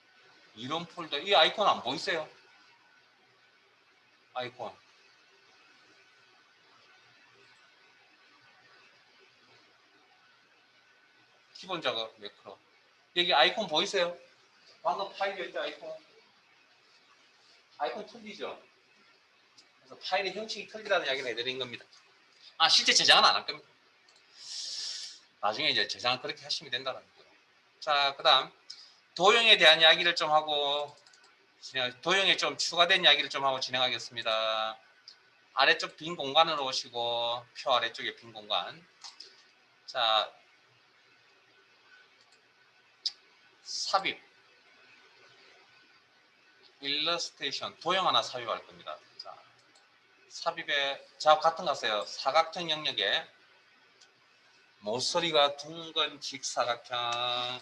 이런 폴더. 이 아이콘 안 보이세요? 아이콘. 기본 작업 매크로. 여기 아이콘 보이세요? 방금 파일이었죠, 아이콘. 아이콘 틀리죠? 그래서 파일의 형식이 틀리다는 이야기를 해드린 겁니다. 실제 저장은 안 할 겁니다. 나중에 이제 저장을 그렇게 하시면 된다는 거예요. 자, 그 다음 도형에 대한 이야기를 좀 하고 도형에 좀 추가된 이야기를 좀 하고 진행하겠습니다. 아래쪽 빈 공간으로 오시고 표 아래쪽에 빈 공간. 자, 삽입, 일러스테이션, 도형 하나 삽입할 겁니다. 자, 삽입에 자 같은 거 하세요. 사각형 영역에 모서리가 둥근 직사각형,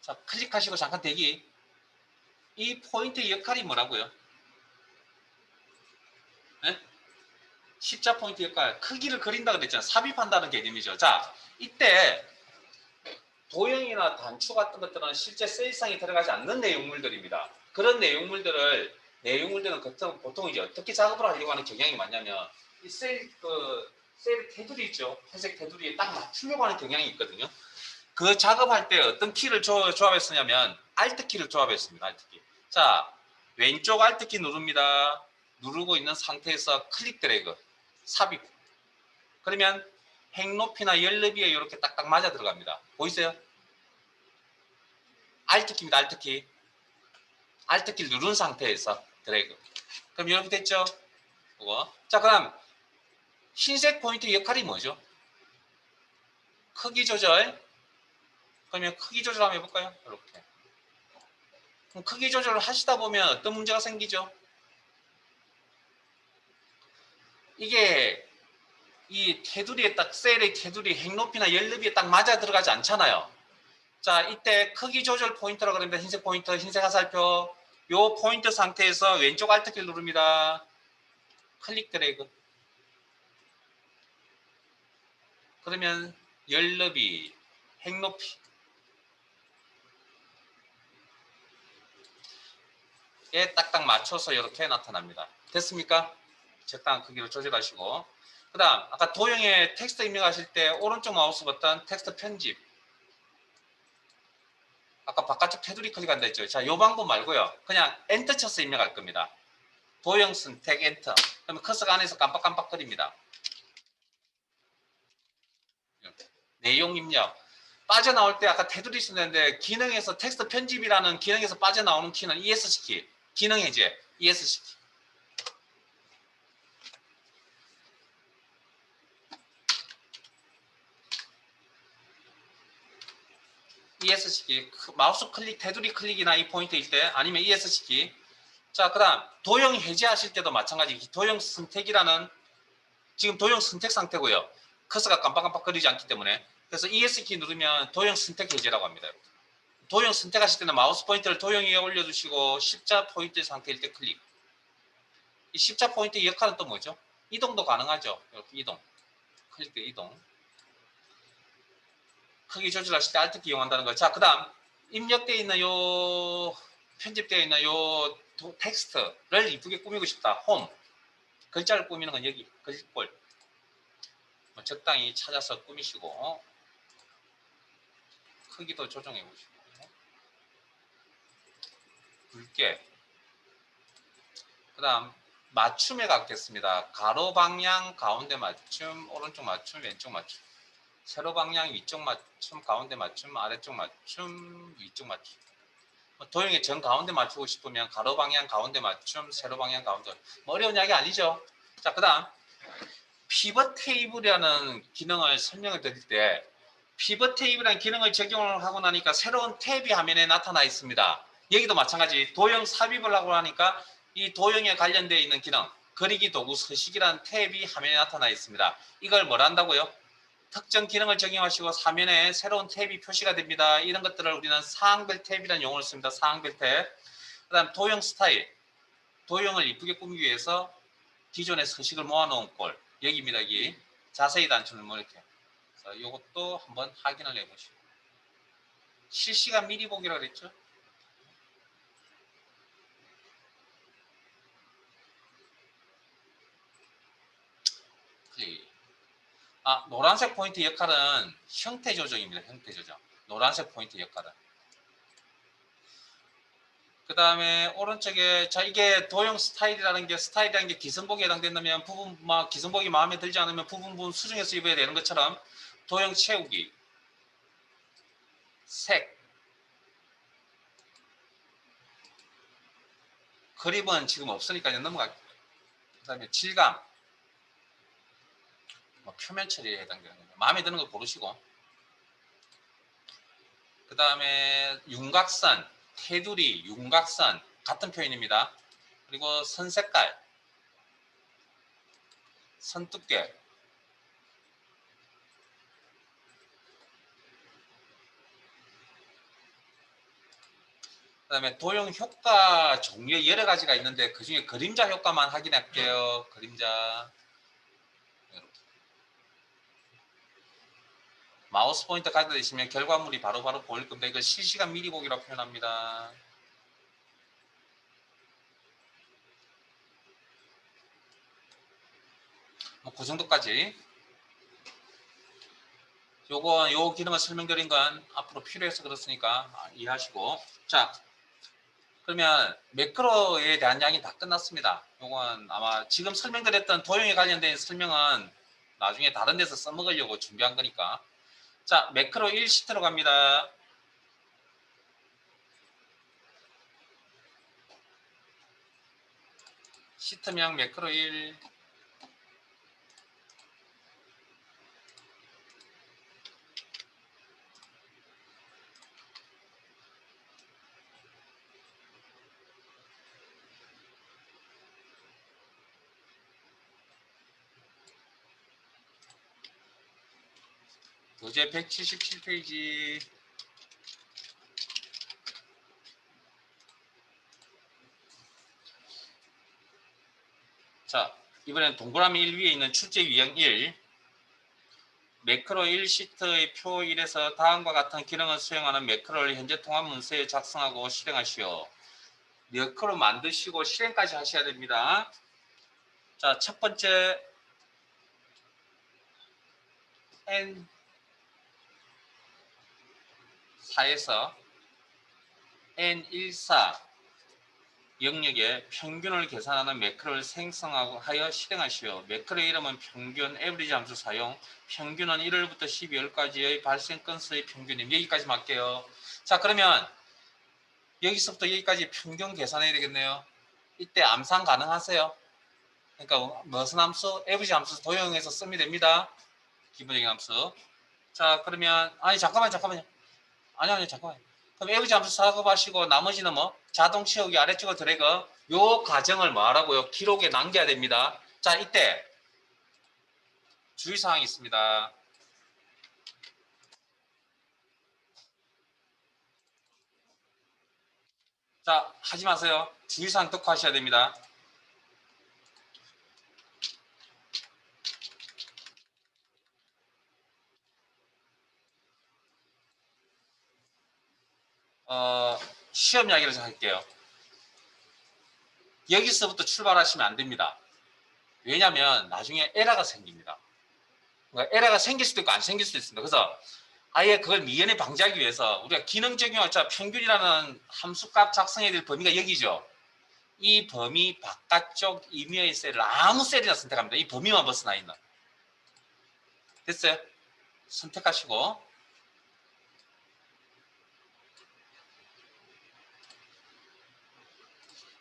자 클릭하시고 잠깐 대기. 이 포인트의 역할이 뭐라고요? 네? 십자 포인트 역할, 크기를 그린다 그랬잖아요. 삽입한다는 개념이죠. 자, 이때 도형이나 단추 같은 것들은 실제 셀상에 들어가지 않는 내용물들입니다. 그런 내용물들은 보통 이제 어떻게 작업을 하려고 하는 경향이 많냐면 이 셀 테두리 있죠. 회색 테두리에 딱 맞추려고 하는 경향이 있거든요. 그 작업할 때 어떤 키를 조합했었냐면 Alt 키를 조합했습니다. Alt 키. 자, 왼쪽 Alt 키 누릅니다. 누르고 있는 상태에서 클릭 드래그, 삽입. 그러면 행 높이나 열 너비에 이렇게 딱딱 맞아 들어갑니다. 보이세요? Alt 키입니다. Alt 키. Alt 키를 누른 상태에서 드래그. 그럼 이렇게 됐죠? 그거. 자, 그럼 흰색 포인트 역할이 뭐죠? 크기 조절. 그러면 크기 조절 한번 해볼까요? 이렇게. 그럼 크기 조절을 하시다 보면 어떤 문제가 생기죠? 이게 이 테두리에 딱 셀의 테두리 행 높이나 열 너비에 딱 맞아 들어가지 않잖아요. 자, 이때 크기 조절 포인트라고 그럽니다. 흰색 포인트, 흰색 화살표. 요 포인트 상태에서 왼쪽 Alt키를 누릅니다. 클릭 드래그. 그러면 열 너비, 행 높이에 딱딱 맞춰서 이렇게 나타납니다. 됐습니까? 적당한 크기로 조절하시고. 그 다음 아까 도형에 텍스트 입력하실 때 오른쪽 마우스 버튼 텍스트 편집, 아까 바깥쪽 테두리 클릭한다 했죠. 자, 요 방법 말고요. 그냥 엔터 쳐서 입력할 겁니다. 도형 선택 엔터. 그러면 커서가 안에서 깜빡깜빡거립니다. 내용 입력. 빠져나올 때 아까 테두리 쓰는데 기능에서 텍스트 편집이라는 기능에서 빠져나오는 키는 ESC 키. 기능 해제 ESC 키. ESC 키. 마우스 클릭, 테두리 클릭이나 이 포인트일 때 아니면 ESC 키. 자, 그 다음 도형 해제하실 때도 마찬가지. 도형 선택이라는, 지금 도형 선택 상태고요. 커서가 깜빡깜빡거리지 않기 때문에. 그래서 ES키 누르면 도형 선택 해제라고 합니다. 도형 선택하실 때는 마우스 포인터를 도형 위에 올려두시고 십자 포인트 상태일 때 클릭. 이 십자 포인트 역할은 또 뭐죠? 이동도 가능하죠. 이렇게 이동. 클릭 때 이동. 크기 조절하실 때 Alt키 이용한다는 거. 자, 그 다음 입력되어 있는 요 편집되어 있는 요 텍스트를 이쁘게 꾸미고 싶다. 홈. 글자를 꾸미는 건 여기 글꼴. 적당히 찾아서 꾸미시고 크기도 조정해 보시고 굵게. 그 다음 맞춤에 갖겠습니다. 가로 방향 가운데 맞춤, 오른쪽 맞춤, 왼쪽 맞춤. 세로 방향 위쪽 맞춤, 가운데 맞춤, 아래쪽 맞춤, 위쪽 맞춤. 도형의 정 가운데 맞추고 싶으면 가로 방향 가운데 맞춤, 세로 방향 가운데. 어려운 이야기 아니죠? 자, 그 다음 피벗 테이블이라는 기능을 설명을 드릴 때 피벗 테이블이라는 기능을 적용을 하고 나니까 새로운 탭이 화면에 나타나 있습니다. 여기도 마찬가지 도형 삽입을 하고 나니까 이 도형에 관련되어 있는 기능, 그리기 도구 서식이라는 탭이 화면에 나타나 있습니다. 이걸 뭘 한다고요? 특정 기능을 적용하시고 화면에 새로운 탭이 표시가 됩니다. 이런 것들을 우리는 사항별 탭이라는 용어를 씁니다. 사항별 탭. 그 다음 도형 스타일. 도형을 이쁘게 꾸미기 위해서 기존의 서식을 모아놓은 꼴. 여기입니다. 여기. 자세히 단추를 뭐 이렇게. 이것도 한번 확인을 해보시고. 실시간 미리 보기라고 그랬죠? 클릭. 노란색 포인트 역할은 형태 조정입니다. 형태 조정. 노란색 포인트 역할은. 그 다음에 오른쪽에, 자, 이게 도형 스타일이라는 게 기성복에 해당된다면 기성복이 마음에 들지 않으면 부분 수정해서 입어야 되는 것처럼 도형 채우기, 색, 그립은 지금 없으니까 넘어갈게요. 그 다음에 질감, 뭐 표면 처리에 해당되는 겁니다. 마음에 드는 거 고르시고, 그 다음에 윤곽선, 테두리, 윤곽선 같은 표현입니다. 그리고 선 색깔, 선 두께, 그 다음에 도형 효과 종류 여러 가지가 있는데 그 중에 그림자 효과만 확인할게요. 그림자. 마우스 포인터 가져다 대시면 결과물이 바로바로 보일 겁니다. 이걸 실시간 미리 보기라고 표현합니다. 뭐 그 정도까지. 요 기능을 설명드린 건 앞으로 필요해서 그렇으니까 이해하시고. 자, 그러면 매크로에 대한 이야기 다 끝났습니다. 요건 아마 지금 설명드렸던 도형에 관련된 설명은 나중에 다른 데서 써먹으려고 준비한 거니까. 자, 매크로 1 시트로 갑니다. 시트명 매크로 1. 도제 177페이지. 자, 이번엔 동그라미 1 위에 있는 출제 유형 1. 매크로 1 시트의 표 1에서 다음과 같은 기능을 수행하는 매크로를 현재 통합 문서에 작성하고 실행하시오. 매크로 만드시고 실행까지 하셔야 됩니다. 자, 첫 번째 N4에서 N14 영역에 평균을 계산하는 매크로를 생성하고 하여 실행하시오. 매크로의 이름은 평균, 에브리지 함수 사용, 평균은 1월부터 12월까지의 발생 건수의 평균임. 여기까지 할게요. 자, 그러면 여기서부터 여기까지 평균 계산해야 되겠네요. 이때 암산 가능하세요? 그러니까 무슨 함수? 에브리지 함수 도형에서 쓰면 됩니다. 기본적인 함수. 자, 그러면 아니 잠깐만요. 아니 잠깐만요. 그럼 에브리지 함수 작업하시고 나머지는 뭐 자동 채우기 아래쪽으로 드래그 요 과정을 뭐 하라고요? 기록에 남겨야 됩니다. 자, 이때 주의사항이 있습니다. 자, 하지 마세요. 주의사항 듣고 하셔야 됩니다. 시험 이야기를 좀 할게요. 여기서부터 출발하시면 안 됩니다. 왜냐하면 나중에 에러가 생깁니다. 그러니까 에러가 생길 수도 있고 안 생길 수도 있습니다. 그래서 아예 그걸 미연에 방지하기 위해서 우리가 기능 적용할 자 평균이라는 함수값 작성해야 될 범위가 여기죠. 이 범위 바깥쪽 임의의 셀을 아무 셀이나 선택합니다. 이 범위만 벗어나 있는. 됐어요? 선택하시고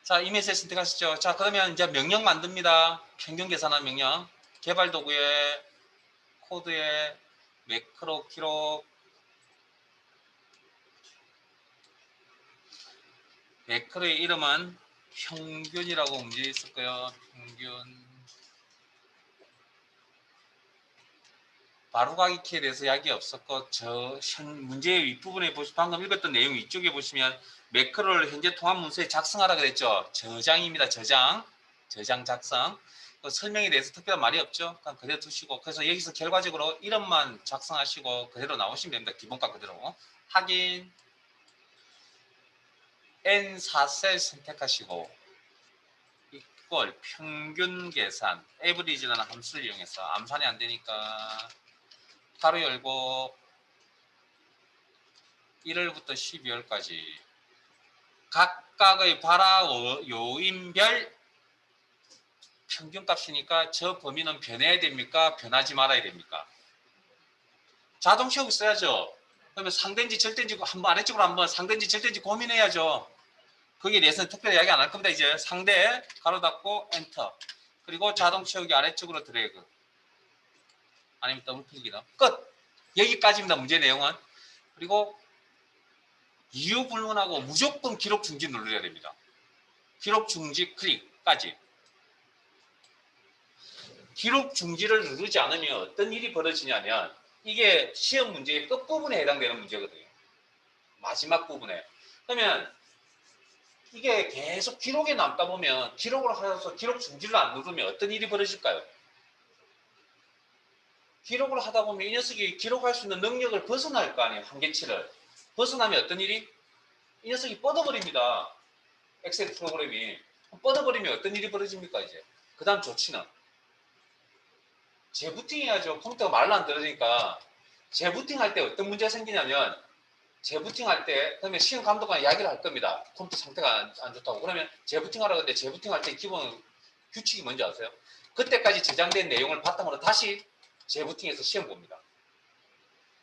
자, 임의 셀 선택하시죠. 자, 그러면 이제 명령 만듭니다. 평균 계산한 명령. 개발 도구에 코드에 매크로 기록 매크로의 이름은 평균이라고 문제 있을 거예요. 평균. 바로가기 키에 대해서 이야기 없었고 문제의 윗부분에 방금 읽었던 내용 이쪽에 보시면 매크로를 현재 통합 문서에 작성하라 그랬죠. 저장입니다. 저장 작성. 설명에 대해서 특별한 말이 없죠. 그냥 그대로 두시고 그래서 여기서 결과적으로 이름만 작성하시고 그대로 나오시면 됩니다. 기본값 그대로. 확인. N4셀 선택하시고 이꼴 평균 계산 에브리지라는 함수를 이용해서 암산이 안 되니까 가로 열고 1월부터 12월까지 각각의 발화 요인별 평균값이니까 저 범위는 변해야 됩니까? 변하지 말아야 됩니까? 자동 채우기 써야죠. 그러면 상대인지 절대인지 한번 아래쪽으로 한번 상대인지 절대인지 고민해야죠. 거기에 대해서는 특별히 이야기 안 할 겁니다. 이제 상대 가로 닫고 엔터. 그리고 자동 채우기 아래쪽으로 드래그. 아니면 더블 클릭이다. 끝. 여기까지입니다. 문제 내용은. 그리고 이유 불문하고 무조건 기록 중지 눌러야 됩니다. 기록 중지 클릭까지. 기록 중지를 누르지 않으면 어떤 일이 벌어지냐면 이게 시험 문제의 끝부분에 해당되는 문제거든요. 마지막 부분에. 그러면 이게 계속 기록에 남다 보면 기록을 하셔서 기록 중지를 안 누르면 어떤 일이 벌어질까요? 기록을 하다 보면 이 녀석이 기록할 수 있는 능력을 벗어날 거 아니에요. 한계치를. 벗어나면 어떤 일이? 이 녀석이 뻗어버립니다. 엑셀 프로그램이. 뻗어버리면 어떤 일이 벌어집니까 이제? 그 다음 조치는? 재부팅해야죠. 컴퓨터가 말을 안 들으니까. 재부팅할 때 어떤 문제가 생기냐면 재부팅할 때 그러면 시험 감독관이 이야기를 할 겁니다. 컴퓨터 상태가 안 좋다고. 그러면 재부팅하라고 하는데 재부팅할 때 기본 규칙이 뭔지 아세요? 그때까지 저장된 내용을 바탕으로 다시 재부팅해서 시험 봅니다.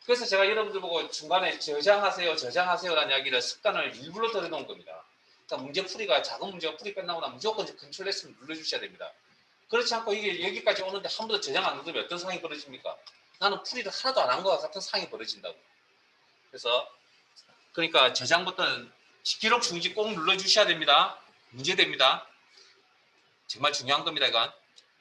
그래서 제가 여러분들 보고 중간에 저장하세요라는 이야기를 습관을 일부러 들여놓은 겁니다. 그러니까 문제풀이가 작은 문제가 풀이 끝나고 나면 무조건 컨트롤 S 눌러주셔야 됩니다. 그렇지 않고 이게 여기까지 오는데 한 번도 저장 안 누르면 어떤 상황이 벌어집니까? 나는 풀이를 하나도 안 한 것 같은 상황이 벌어진다고. 그래서 그러니까 저장 버튼 기록 중지 꼭 눌러주셔야 됩니다. 문제됩니다. 정말 중요한 겁니다, 이건.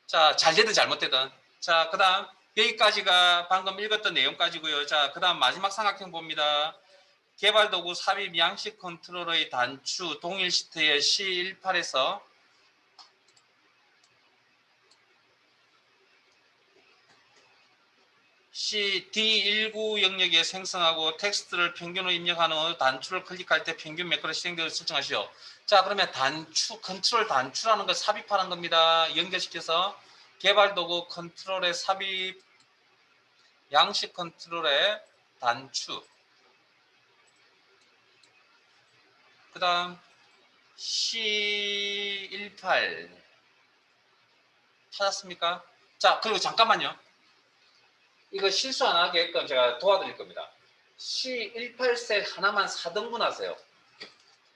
자, 잘 되든 잘못되든. 자, 그 다음 여기까지가 방금 읽었던 내용까지고요. 자, 그 다음 마지막 삼각형 봅니다. 개발도구 삽입 양식 컨트롤러의 단추 동일 시트의 C18에서 D19 영역에 생성하고 텍스트를 평균으로 입력한 후 단추를 클릭할 때 평균 매크로 실행되도록 설정하시오. 자, 그러면 단추, 컨트롤 단추라는 걸 삽입하는 겁니다. 연결시켜서 개발도구 컨트롤의 삽입, 양식 컨트롤의 단추. 그 다음 C18 찾았습니까? 자, 그리고 잠깐만요. 이거 실수 안 하게끔 제가 도와드릴 겁니다. C18셀 하나만 4등분 하세요.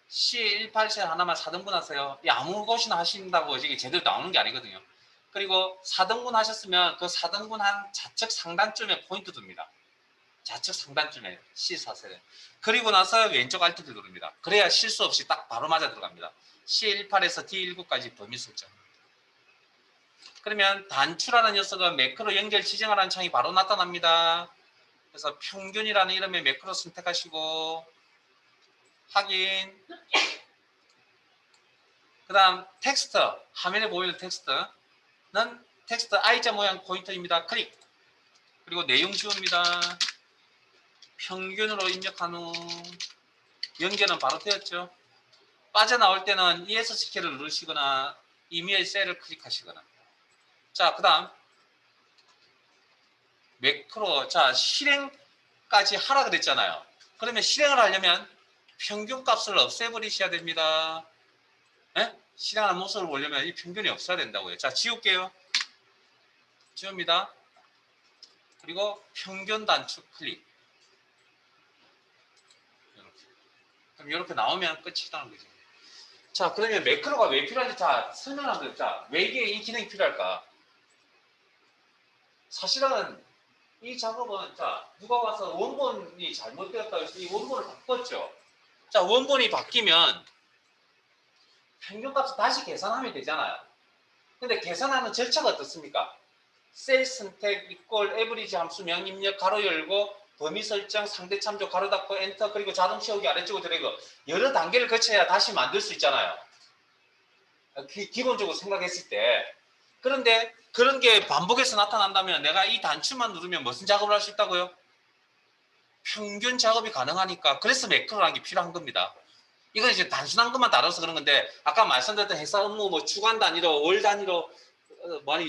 C18셀 하나만 4등분 하세요. 아무 것이나 하신다고 이게 제대로 나오는 게 아니거든요. 그리고 4등분 하셨으면 그 4등분 한 좌측 상단쯤에 포인트 둡니다. 좌측 상단쯤에 C4셀에. 그리고 나서 왼쪽 알트를 누릅니다. 그래야 실수 없이 딱 바로 맞아 들어갑니다. C18에서 D19까지 범위 설정. 그러면 단추라는 녀석은 매크로 연결 지정하라는 창이 바로 나타납니다. 그래서 평균이라는 이름의 매크로 선택하시고 확인. 그 다음 텍스트, 화면에 보이는 텍스트는 텍스트 I자 모양 포인터입니다. 클릭. 그리고 내용 지웁니다. 평균으로 입력한 후 연결은 바로 되었죠. 빠져나올 때는 ESC키를 누르시거나 이메일 셀을 클릭하시거나. 자, 그 다음 매크로, 자, 실행까지 하라 그랬잖아요. 그러면 실행을 하려면 평균 값을 없애버리셔야 됩니다. 네? 실행하는 모습을 보려면 이 평균이 없어야 된다고요. 자, 지울게요. 지웁니다. 그리고 평균 단축 클릭. 이렇게. 그럼 이렇게 나오면 끝이라는 거죠. 자, 그러면 매크로가 왜 필요한지 자, 설명하면, 자, 왜 이게 이 기능이 필요할까? 사실은 이 작업은, 자, 누가 와서 원본이 잘못되었다고 해서 이 원본을 바꿨죠. 자, 원본이 바뀌면 평균값을 다시 계산하면 되잖아요. 근데 계산하는 절차가 어떻습니까? 셀 선택 이꼴 에브리지 함수 명 입력 가로 열고 범위 설정 상대 참조 가로 닫고 엔터 그리고 자동 채우기 아래쪽으로 드래그 여러 단계를 거쳐야 다시 만들 수 있잖아요. 기본적으로 생각했을 때. 그런데 그런 게 반복해서 나타난다면 내가 이 단추만 누르면 무슨 작업을 할 수 있다고요? 평균 작업이 가능하니까. 그래서 매크로라는 게 필요한 겁니다. 이건 이제 단순한 것만 다뤄서 그런 건데 아까 말씀드렸던 회사 업무 뭐 주간 단위로 월 단위로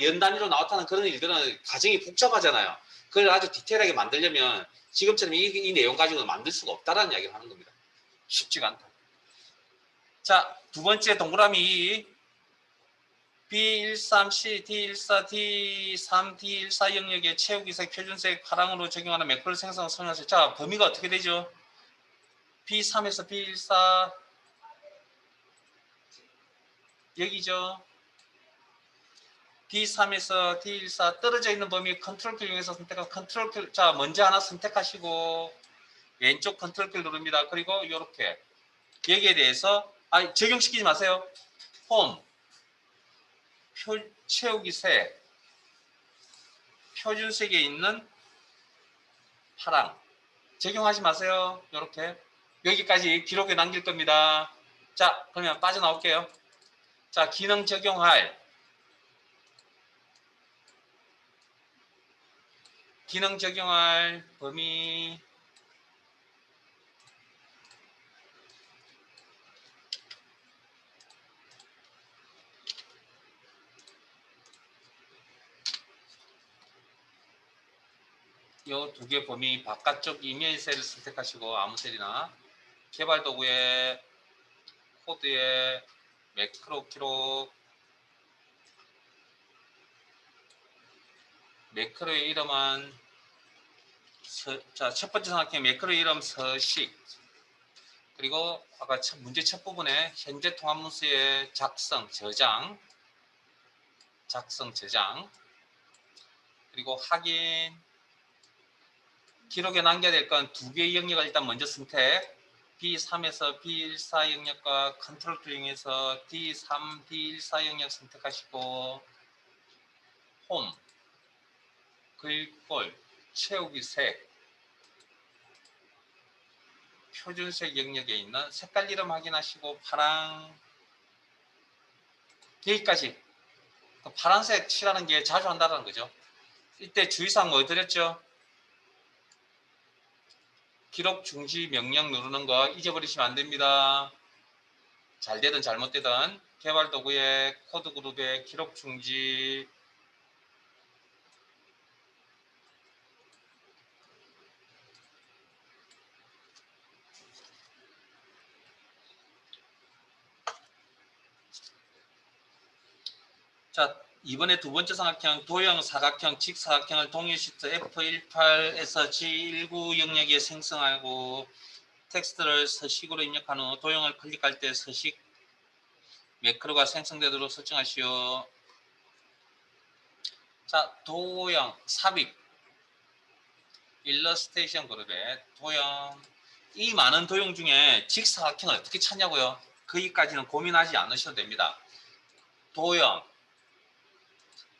연 단위로 나왔다는 그런 일들은 과정이 복잡하잖아요. 그걸 아주 디테일하게 만들려면 지금처럼 이 내용 가지고는 만들 수가 없다라는 이야기를 하는 겁니다. 쉽지가 않다. 자, 두 번째 동그라미 2 B13C, D14, D3, D14 영역에 채우기색, 표준색, 파랑으로 적용하는 매크로 생성을 설명하세요. 자, 범위가 어떻게 되죠? B3에서 B14 여기죠. D3에서 D14 떨어져 있는 범위 컨트롤 키 이용해서 선택하고 컨트롤 키, 자 먼저 하나 선택하시고 왼쪽 컨트롤 키를 누릅니다. 그리고 이렇게 여기에 대해서 적용시키지 마세요. 홈, 채우기 색, 표준색에 있는 파랑 적용하지 마세요. 이렇게 여기까지 기록에 남길 겁니다. 자 그러면 빠져나올게요. 자 기능 적용할 범위 요 두 개 범위 바깥쪽 이메일 셀을 선택하시고 아무 셀이나 개발 도구에 코드에 매크로 기록 매크로의 이름은 자, 첫 번째 삼각형 매크로의 이름 서식 그리고 아까 문제 첫 부분에 현재 통합문서의 작성 저장 그리고 확인 기록에 남겨야 될 건 두 개의 영역을 일단 먼저 선택 B3에서 B14 영역과 컨트롤 키 이용해서 D3, D14 영역 선택하시고 홈, 글꼴, 채우기 색, 표준색 영역에 있는 색깔 이름 확인하시고 파랑 여기까지 파란색 칠하는 게 자주 한다는 거죠. 이때 주의사항 뭐 드렸죠? 기록 중지 명령 누르는 거 잊어버리시면 안 됩니다. 잘 되든 잘못되든 개발 도구의 코드 그룹의 기록 중지 자 이번에 두 번째 삼각형 도형 사각형 직사각형을 동일 시트 F18에서 G19 영역에 생성하고 텍스트를 서식으로 입력한 후 도형을 클릭할 때 서식 매크로가 생성되도록 설정하시오. 자 도형 삽입 일러스테이션 그룹의 도형 이 많은 도형 중에 직사각형을 어떻게 찾냐고요? 거기까지는 고민하지 않으셔도 됩니다. 도형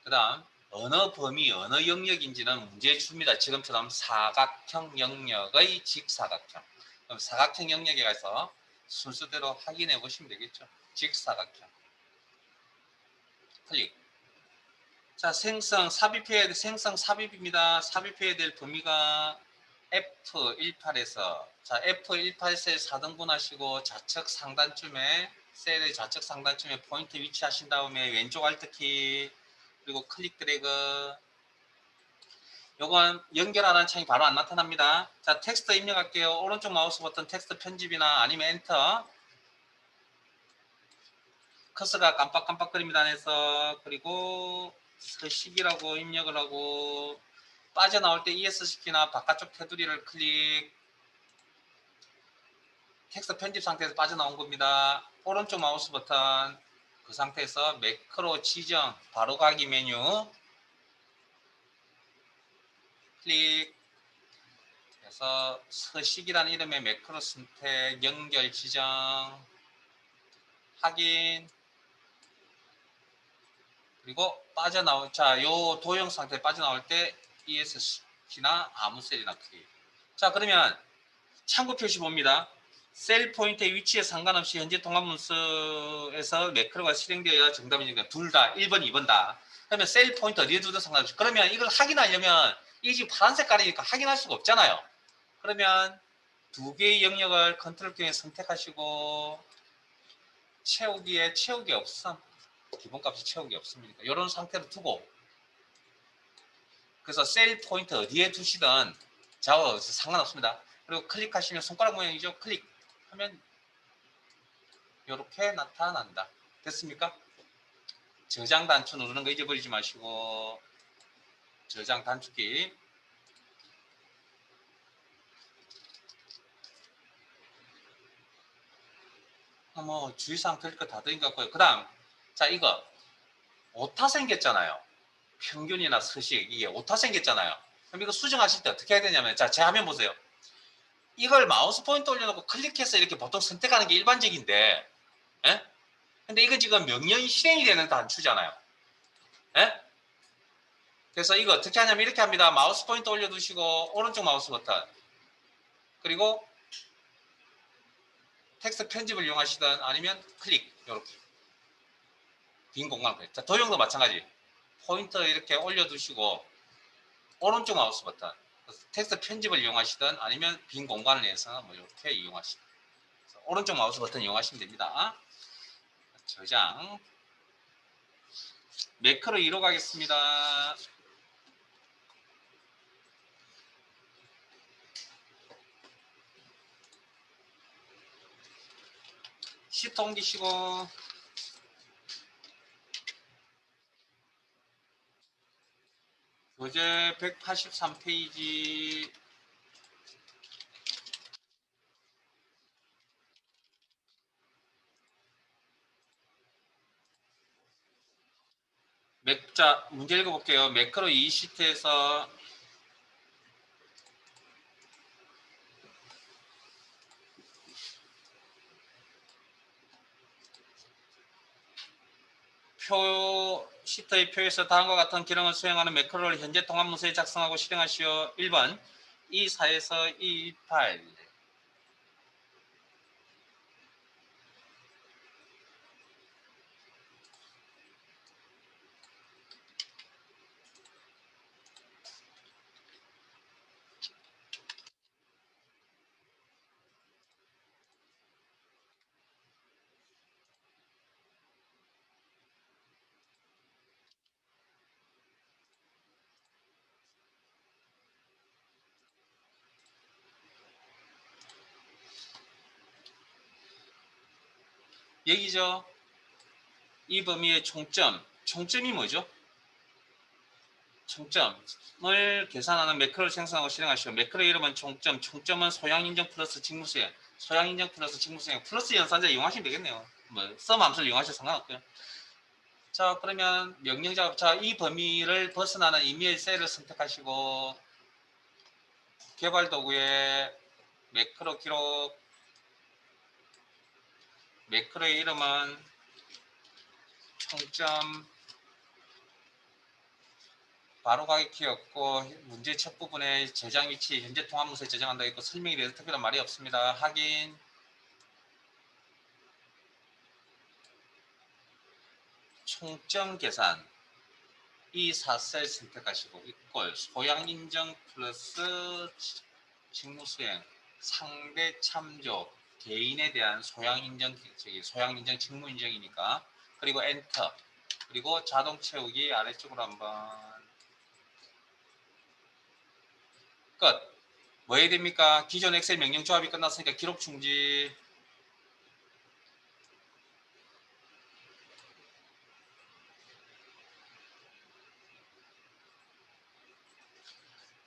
그 다음 어느 범위 어느 영역인지는 문제 줍니다. 지금처럼 사각형 영역의 직사각형 그럼 사각형 영역에 가서 순서대로 확인해 보시면 되겠죠. 직사각형 클릭 자 생성 삽입입니다. 삽입해야 될 범위가 F18에서 자 F18 셀 4등분 하시고 좌측 상단쯤에 셀의 좌측 상단쯤에 포인트 위치하신 다음에 왼쪽 알트키 그리고 클릭 드래그 요건 연결하라는 창이 바로 안 나타납니다. 자 텍스트 입력할게요. 오른쪽 마우스 버튼 텍스트 편집이나 아니면 엔터 커서가 깜빡깜빡거립니다. 안에서 그리고 서식이라고 입력을 하고 빠져나올 때 ESC키나 바깥쪽 테두리를 클릭 텍스트 편집 상태에서 빠져나온 겁니다. 오른쪽 마우스 버튼 그 상태에서 매크로 지정 바로 가기 메뉴 클릭 해서 서식이라는 이름의 매크로 선택 연결 지정 확인 그리고 빠져나올 요 도형 상태 빠져나올 때 ESC나 아무 셀이나 클릭 자 그러면 참고 표시 봅니다. 셀 포인트의 위치에 상관없이 현재 통합문서에서 매크로가 실행되어야 정답이니까 둘 다 1번 2번 다 그러면 셀 포인트 어디에 두든 상관없이 그러면 이걸 확인하려면 이 지금 파란 색깔이니까 확인할 수가 없잖아요. 그러면 두 개의 영역을 컨트롤 키에 선택하시고 채우기에 채우기 없음 기본값이 채우기 없습니다. 이런 상태로 두고 그래서 셀 포인트 어디에 두시든 좌우 상관없습니다. 그리고 클릭하시면 손가락 모양이죠. 클릭하면 이렇게 나타난다. 됐습니까? 저장 단추 누르는 거 잊어버리지 마시고 저장 단축키 뭐 주의사항 드릴 거 다 드린 것 같고요. 그 다음 자, 이거 오타 생겼잖아요. 평균이나 서식 이게 오타 생겼잖아요. 그럼 이거 수정하실 때 어떻게 해야 되냐면, 자, 제 화면 보세요. 이걸 마우스 포인트 올려놓고 클릭해서 이렇게 보통 선택하는 게 일반적인데, 예? 근데 이건 지금 명령이 실행이 되는 단추잖아요. 예? 그래서 이거 어떻게 하냐면 이렇게 합니다. 마우스 포인트 올려두시고 오른쪽 마우스 버튼, 그리고 텍스트 편집을 이용하시든 아니면 클릭, 이렇게 빈 공간. 자, 도형도 마찬가지. 포인터 이렇게 올려두시고 오른쪽 마우스 버튼, 텍스트 편집을 이용하시든 아니면 빈 공간을 내서 뭐 이렇게 이용하시면, 오른쪽 마우스 버튼 이용하시면 됩니다. 저장. 매크로 2로 가겠습니다. 시트 옮기시고 교재 183페이지 자, 문제 읽어볼게요. 매크로 2 시트에서 시트의 표에서 다음과 같은 기능을 수행하는 매크로를 현재 통합문서에 작성하고 실행하시오. 1번 E4에서 E8. 여기죠. 이 범위의 총점이 뭐죠? 총점을 계산하는 매크로를 생성하고 실행하시오. 매크로 이름은 총점은 소양인정 플러스 직무수행, 소양인정 플러스 직무수행, 플러스 연산자 이용하시면 되겠네요. 뭐 썸 함수를 이용하셔도 상관없고요. 자, 그러면 명령 작업. 자, 이 범위를 벗어나는 이메일 셀을 선택하시고 개발 도구에 매크로 기록, 매크로의 이름은 총점, 바로가기 키였고 문제 첫 부분에 저장 위치 현재 통합문서에 저장한다 있고 설명에 대해서 특별한 말이 없습니다. 확인. 총점 계산 이 4셀 선택하시고 이꼴 소양 인정 플러스 직무수행 상대 참조 개인에 대한 소양 인정, 소양 인정 직무 인정이니까, 그리고 엔터, 그리고 자동 채우기 아래쪽으로 한번 끝. 뭐 해야 됩니까? 기존 엑셀 명령 조합이 끝났으니까 기록 중지.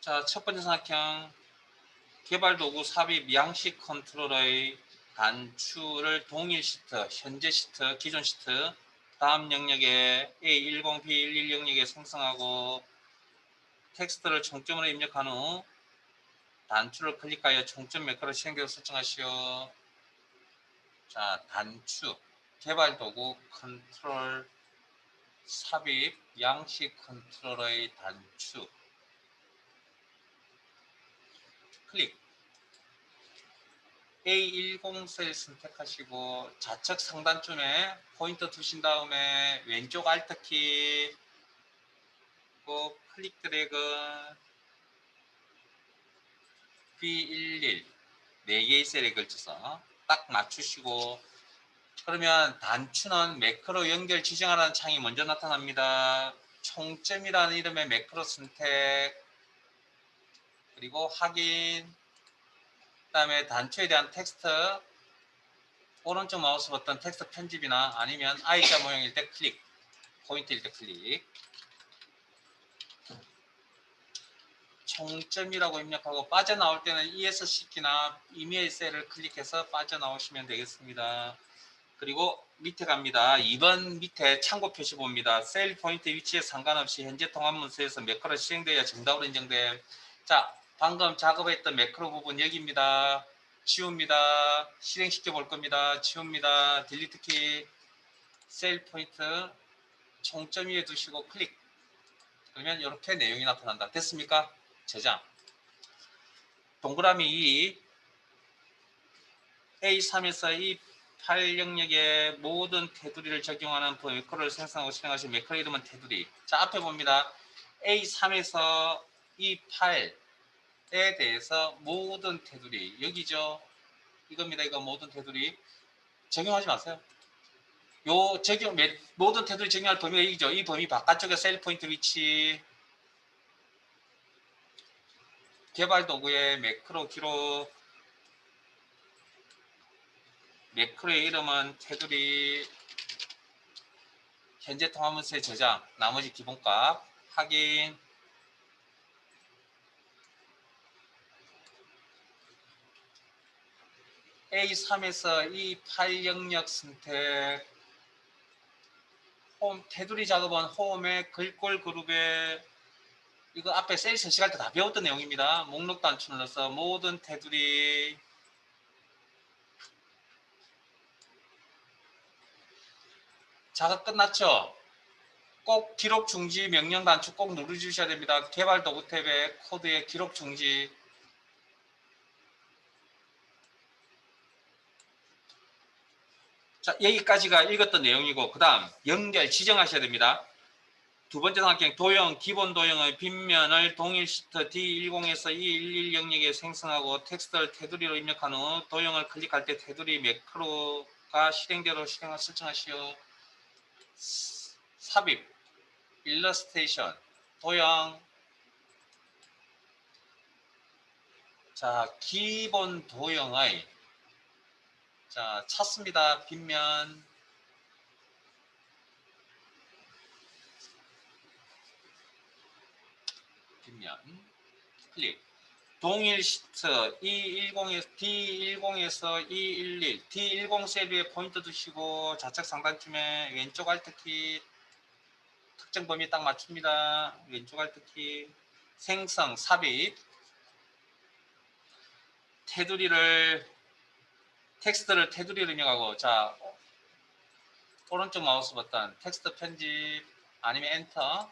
자, 첫 번째 사각형 개발 도구 삽입 양식 컨트롤러의 단추를 동일 시트, 현재 시트, 기존 시트 다음 영역에 A10, B11 영역에 생성하고 텍스트를 총점으로 입력한 후 단추를 클릭하여 총점 매크로 실행되도록 설정하시오. 자, 단추 개발 도구 컨트롤 삽입 양식 컨트롤러의 단추 클릭. A10 셀 선택하시고 좌측 상단쯤에 포인터 두신 다음에 왼쪽 Alt키 클릭 드래그 B11 4개의 셀에 걸쳐서 딱 맞추시고, 그러면 단추는 매크로 연결 지정하라는 창이 먼저 나타납니다. 총점이라는 이름의 매크로 선택, 그리고 확인, 그 다음에 단추에 대한 텍스트, 오른쪽 마우스 버튼 텍스트 편집이나 아니면 I자 모양일 때 클릭, 포인트일 때 클릭, 총점이라고 입력하고 빠져나올 때는 ESC키나 이메일 셀을 클릭해서 빠져나오시면 되겠습니다. 그리고 밑에 갑니다. 2번 밑에 참고 표시 봅니다. 세일 포인트 위치에 상관없이 현재 통합 문서에서 매크로 실행되어야 정답으로 인정됨. 자, 방금 작업했던 매크로 부분 여기입니다. 지웁니다. 실행시켜 볼 겁니다. 지웁니다. 딜리트 키, 세일 포인트 총점 위에 두시고 클릭. 그러면 이렇게 내용이 나타난다. 됐습니까? 저장. 동그라미 2, A3에서 이 파일 영역에 모든 테두리를 적용하는 매크로를 생성하고 실행하신 매크로 이름은 테두리. 자, 앞에 봅니다. A3에서 이 파일에 대해서 모든 테두리, 여기죠. 이겁니다. 이거 모든 테두리. 적용하지 마세요. 요 적용, 모든 테두리 적용할 범위가 여기죠. 이 범위 바깥쪽에 셀 포인트 위치, 개발 도구에 매크로 기록, 매크로의 이름은 테두리, 현재 통합문서의 저장, 나머지 기본값 확인. A3에서 이 파일 영역 선택, 홈, 테두리 작업은 홈에 글꼴 그룹에, 이거 앞에 셀 서식할 때 다 배웠던 내용입니다. 목록 단추 눌러서 모든 테두리, 작업 끝났죠? 꼭 기록 중지 명령 단추 꼭 누르주셔야 됩니다. 개발 도구 탭에 코드에 기록 중지. 자, 여기까지가 읽었던 내용이고, 그 다음 연결 지정하셔야 됩니다. 두 번째 삼각형 도형, 기본 도형의 빗면을 동일 시트 D10에서 E11 영역에 생성하고 텍스트를 테두리로 입력한 후 도형을 클릭할 때 테두리 매크로가 실행대로 설정하시오. 삽입, 일러스테이션, 도형. 자, 기본 도형의, 자, 찾습니다. 빗면. 빗면. 클릭. 동일 시트 D10에서 E11, D10 셀 위에 포인트 두시고 좌측 상단쯤에 왼쪽 알트키 특정 범위에 딱 맞춥니다. 왼쪽 알트키 생성, 삽입, 텍스트를 테두리로 입력하고, 자, 오른쪽 마우스 버튼 텍스트 편집 아니면 엔터.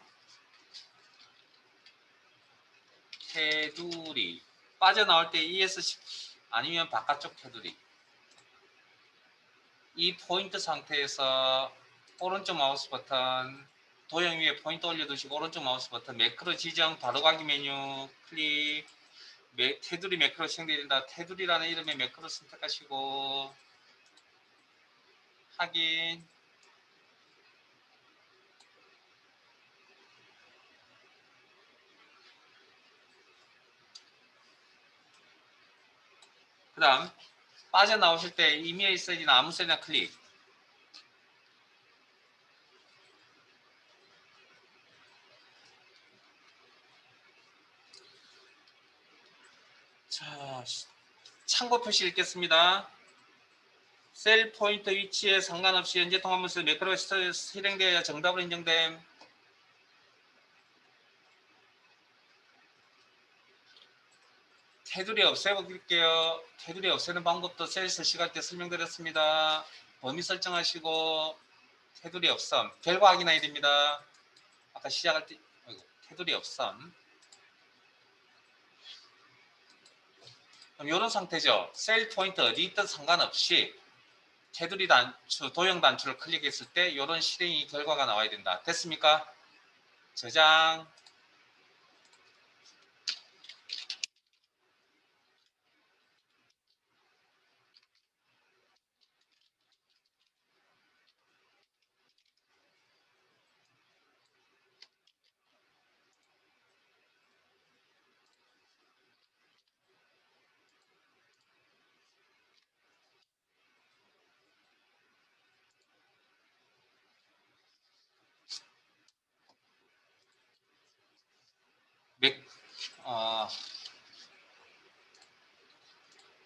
테두리 빠져나올 때 ESC 아니면 바깥쪽 테두리. 이 포인트 상태에서 오른쪽 마우스 버튼 도형 위에 포인트 올려두시고 오른쪽 마우스 버튼 매크로 지정 바로가기 메뉴 클릭. 테두리 매크로 실행된다. 테두리라는 이름의 매크로 선택하시고 확인. 그 다음 빠져나오실 때 이메일 셀이나 아무 셀이나 클릭. 자, 참고 표시 읽겠습니다. 셀 포인트 위치에 상관없이 현재 통합문서 매크로가 실행되어야 정답으로 인정됨. 테두리 없애볼게요. 테두리 없애는 방법도 셀 설치할 때 설명드렸습니다. 범위 설정하시고 테두리 없음. 결과 확인해야 됩니다. 아까 시작할 때 테두리 없음. 그럼 이런 상태죠. 셀 포인트 어디 있든 상관없이 테두리 단추, 도형 단추를 클릭했을 때 이런 실행이 결과가 나와야 된다. 됐습니까? 저장.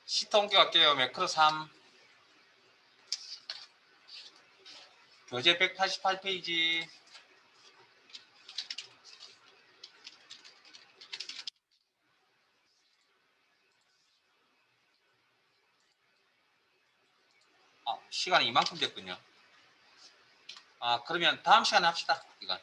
시트 옮겨갈게요. 매크로 3. 교재 188페이지. 시간이 이만큼 됐군요. 그러면 다음 시간에 합시다. 이건.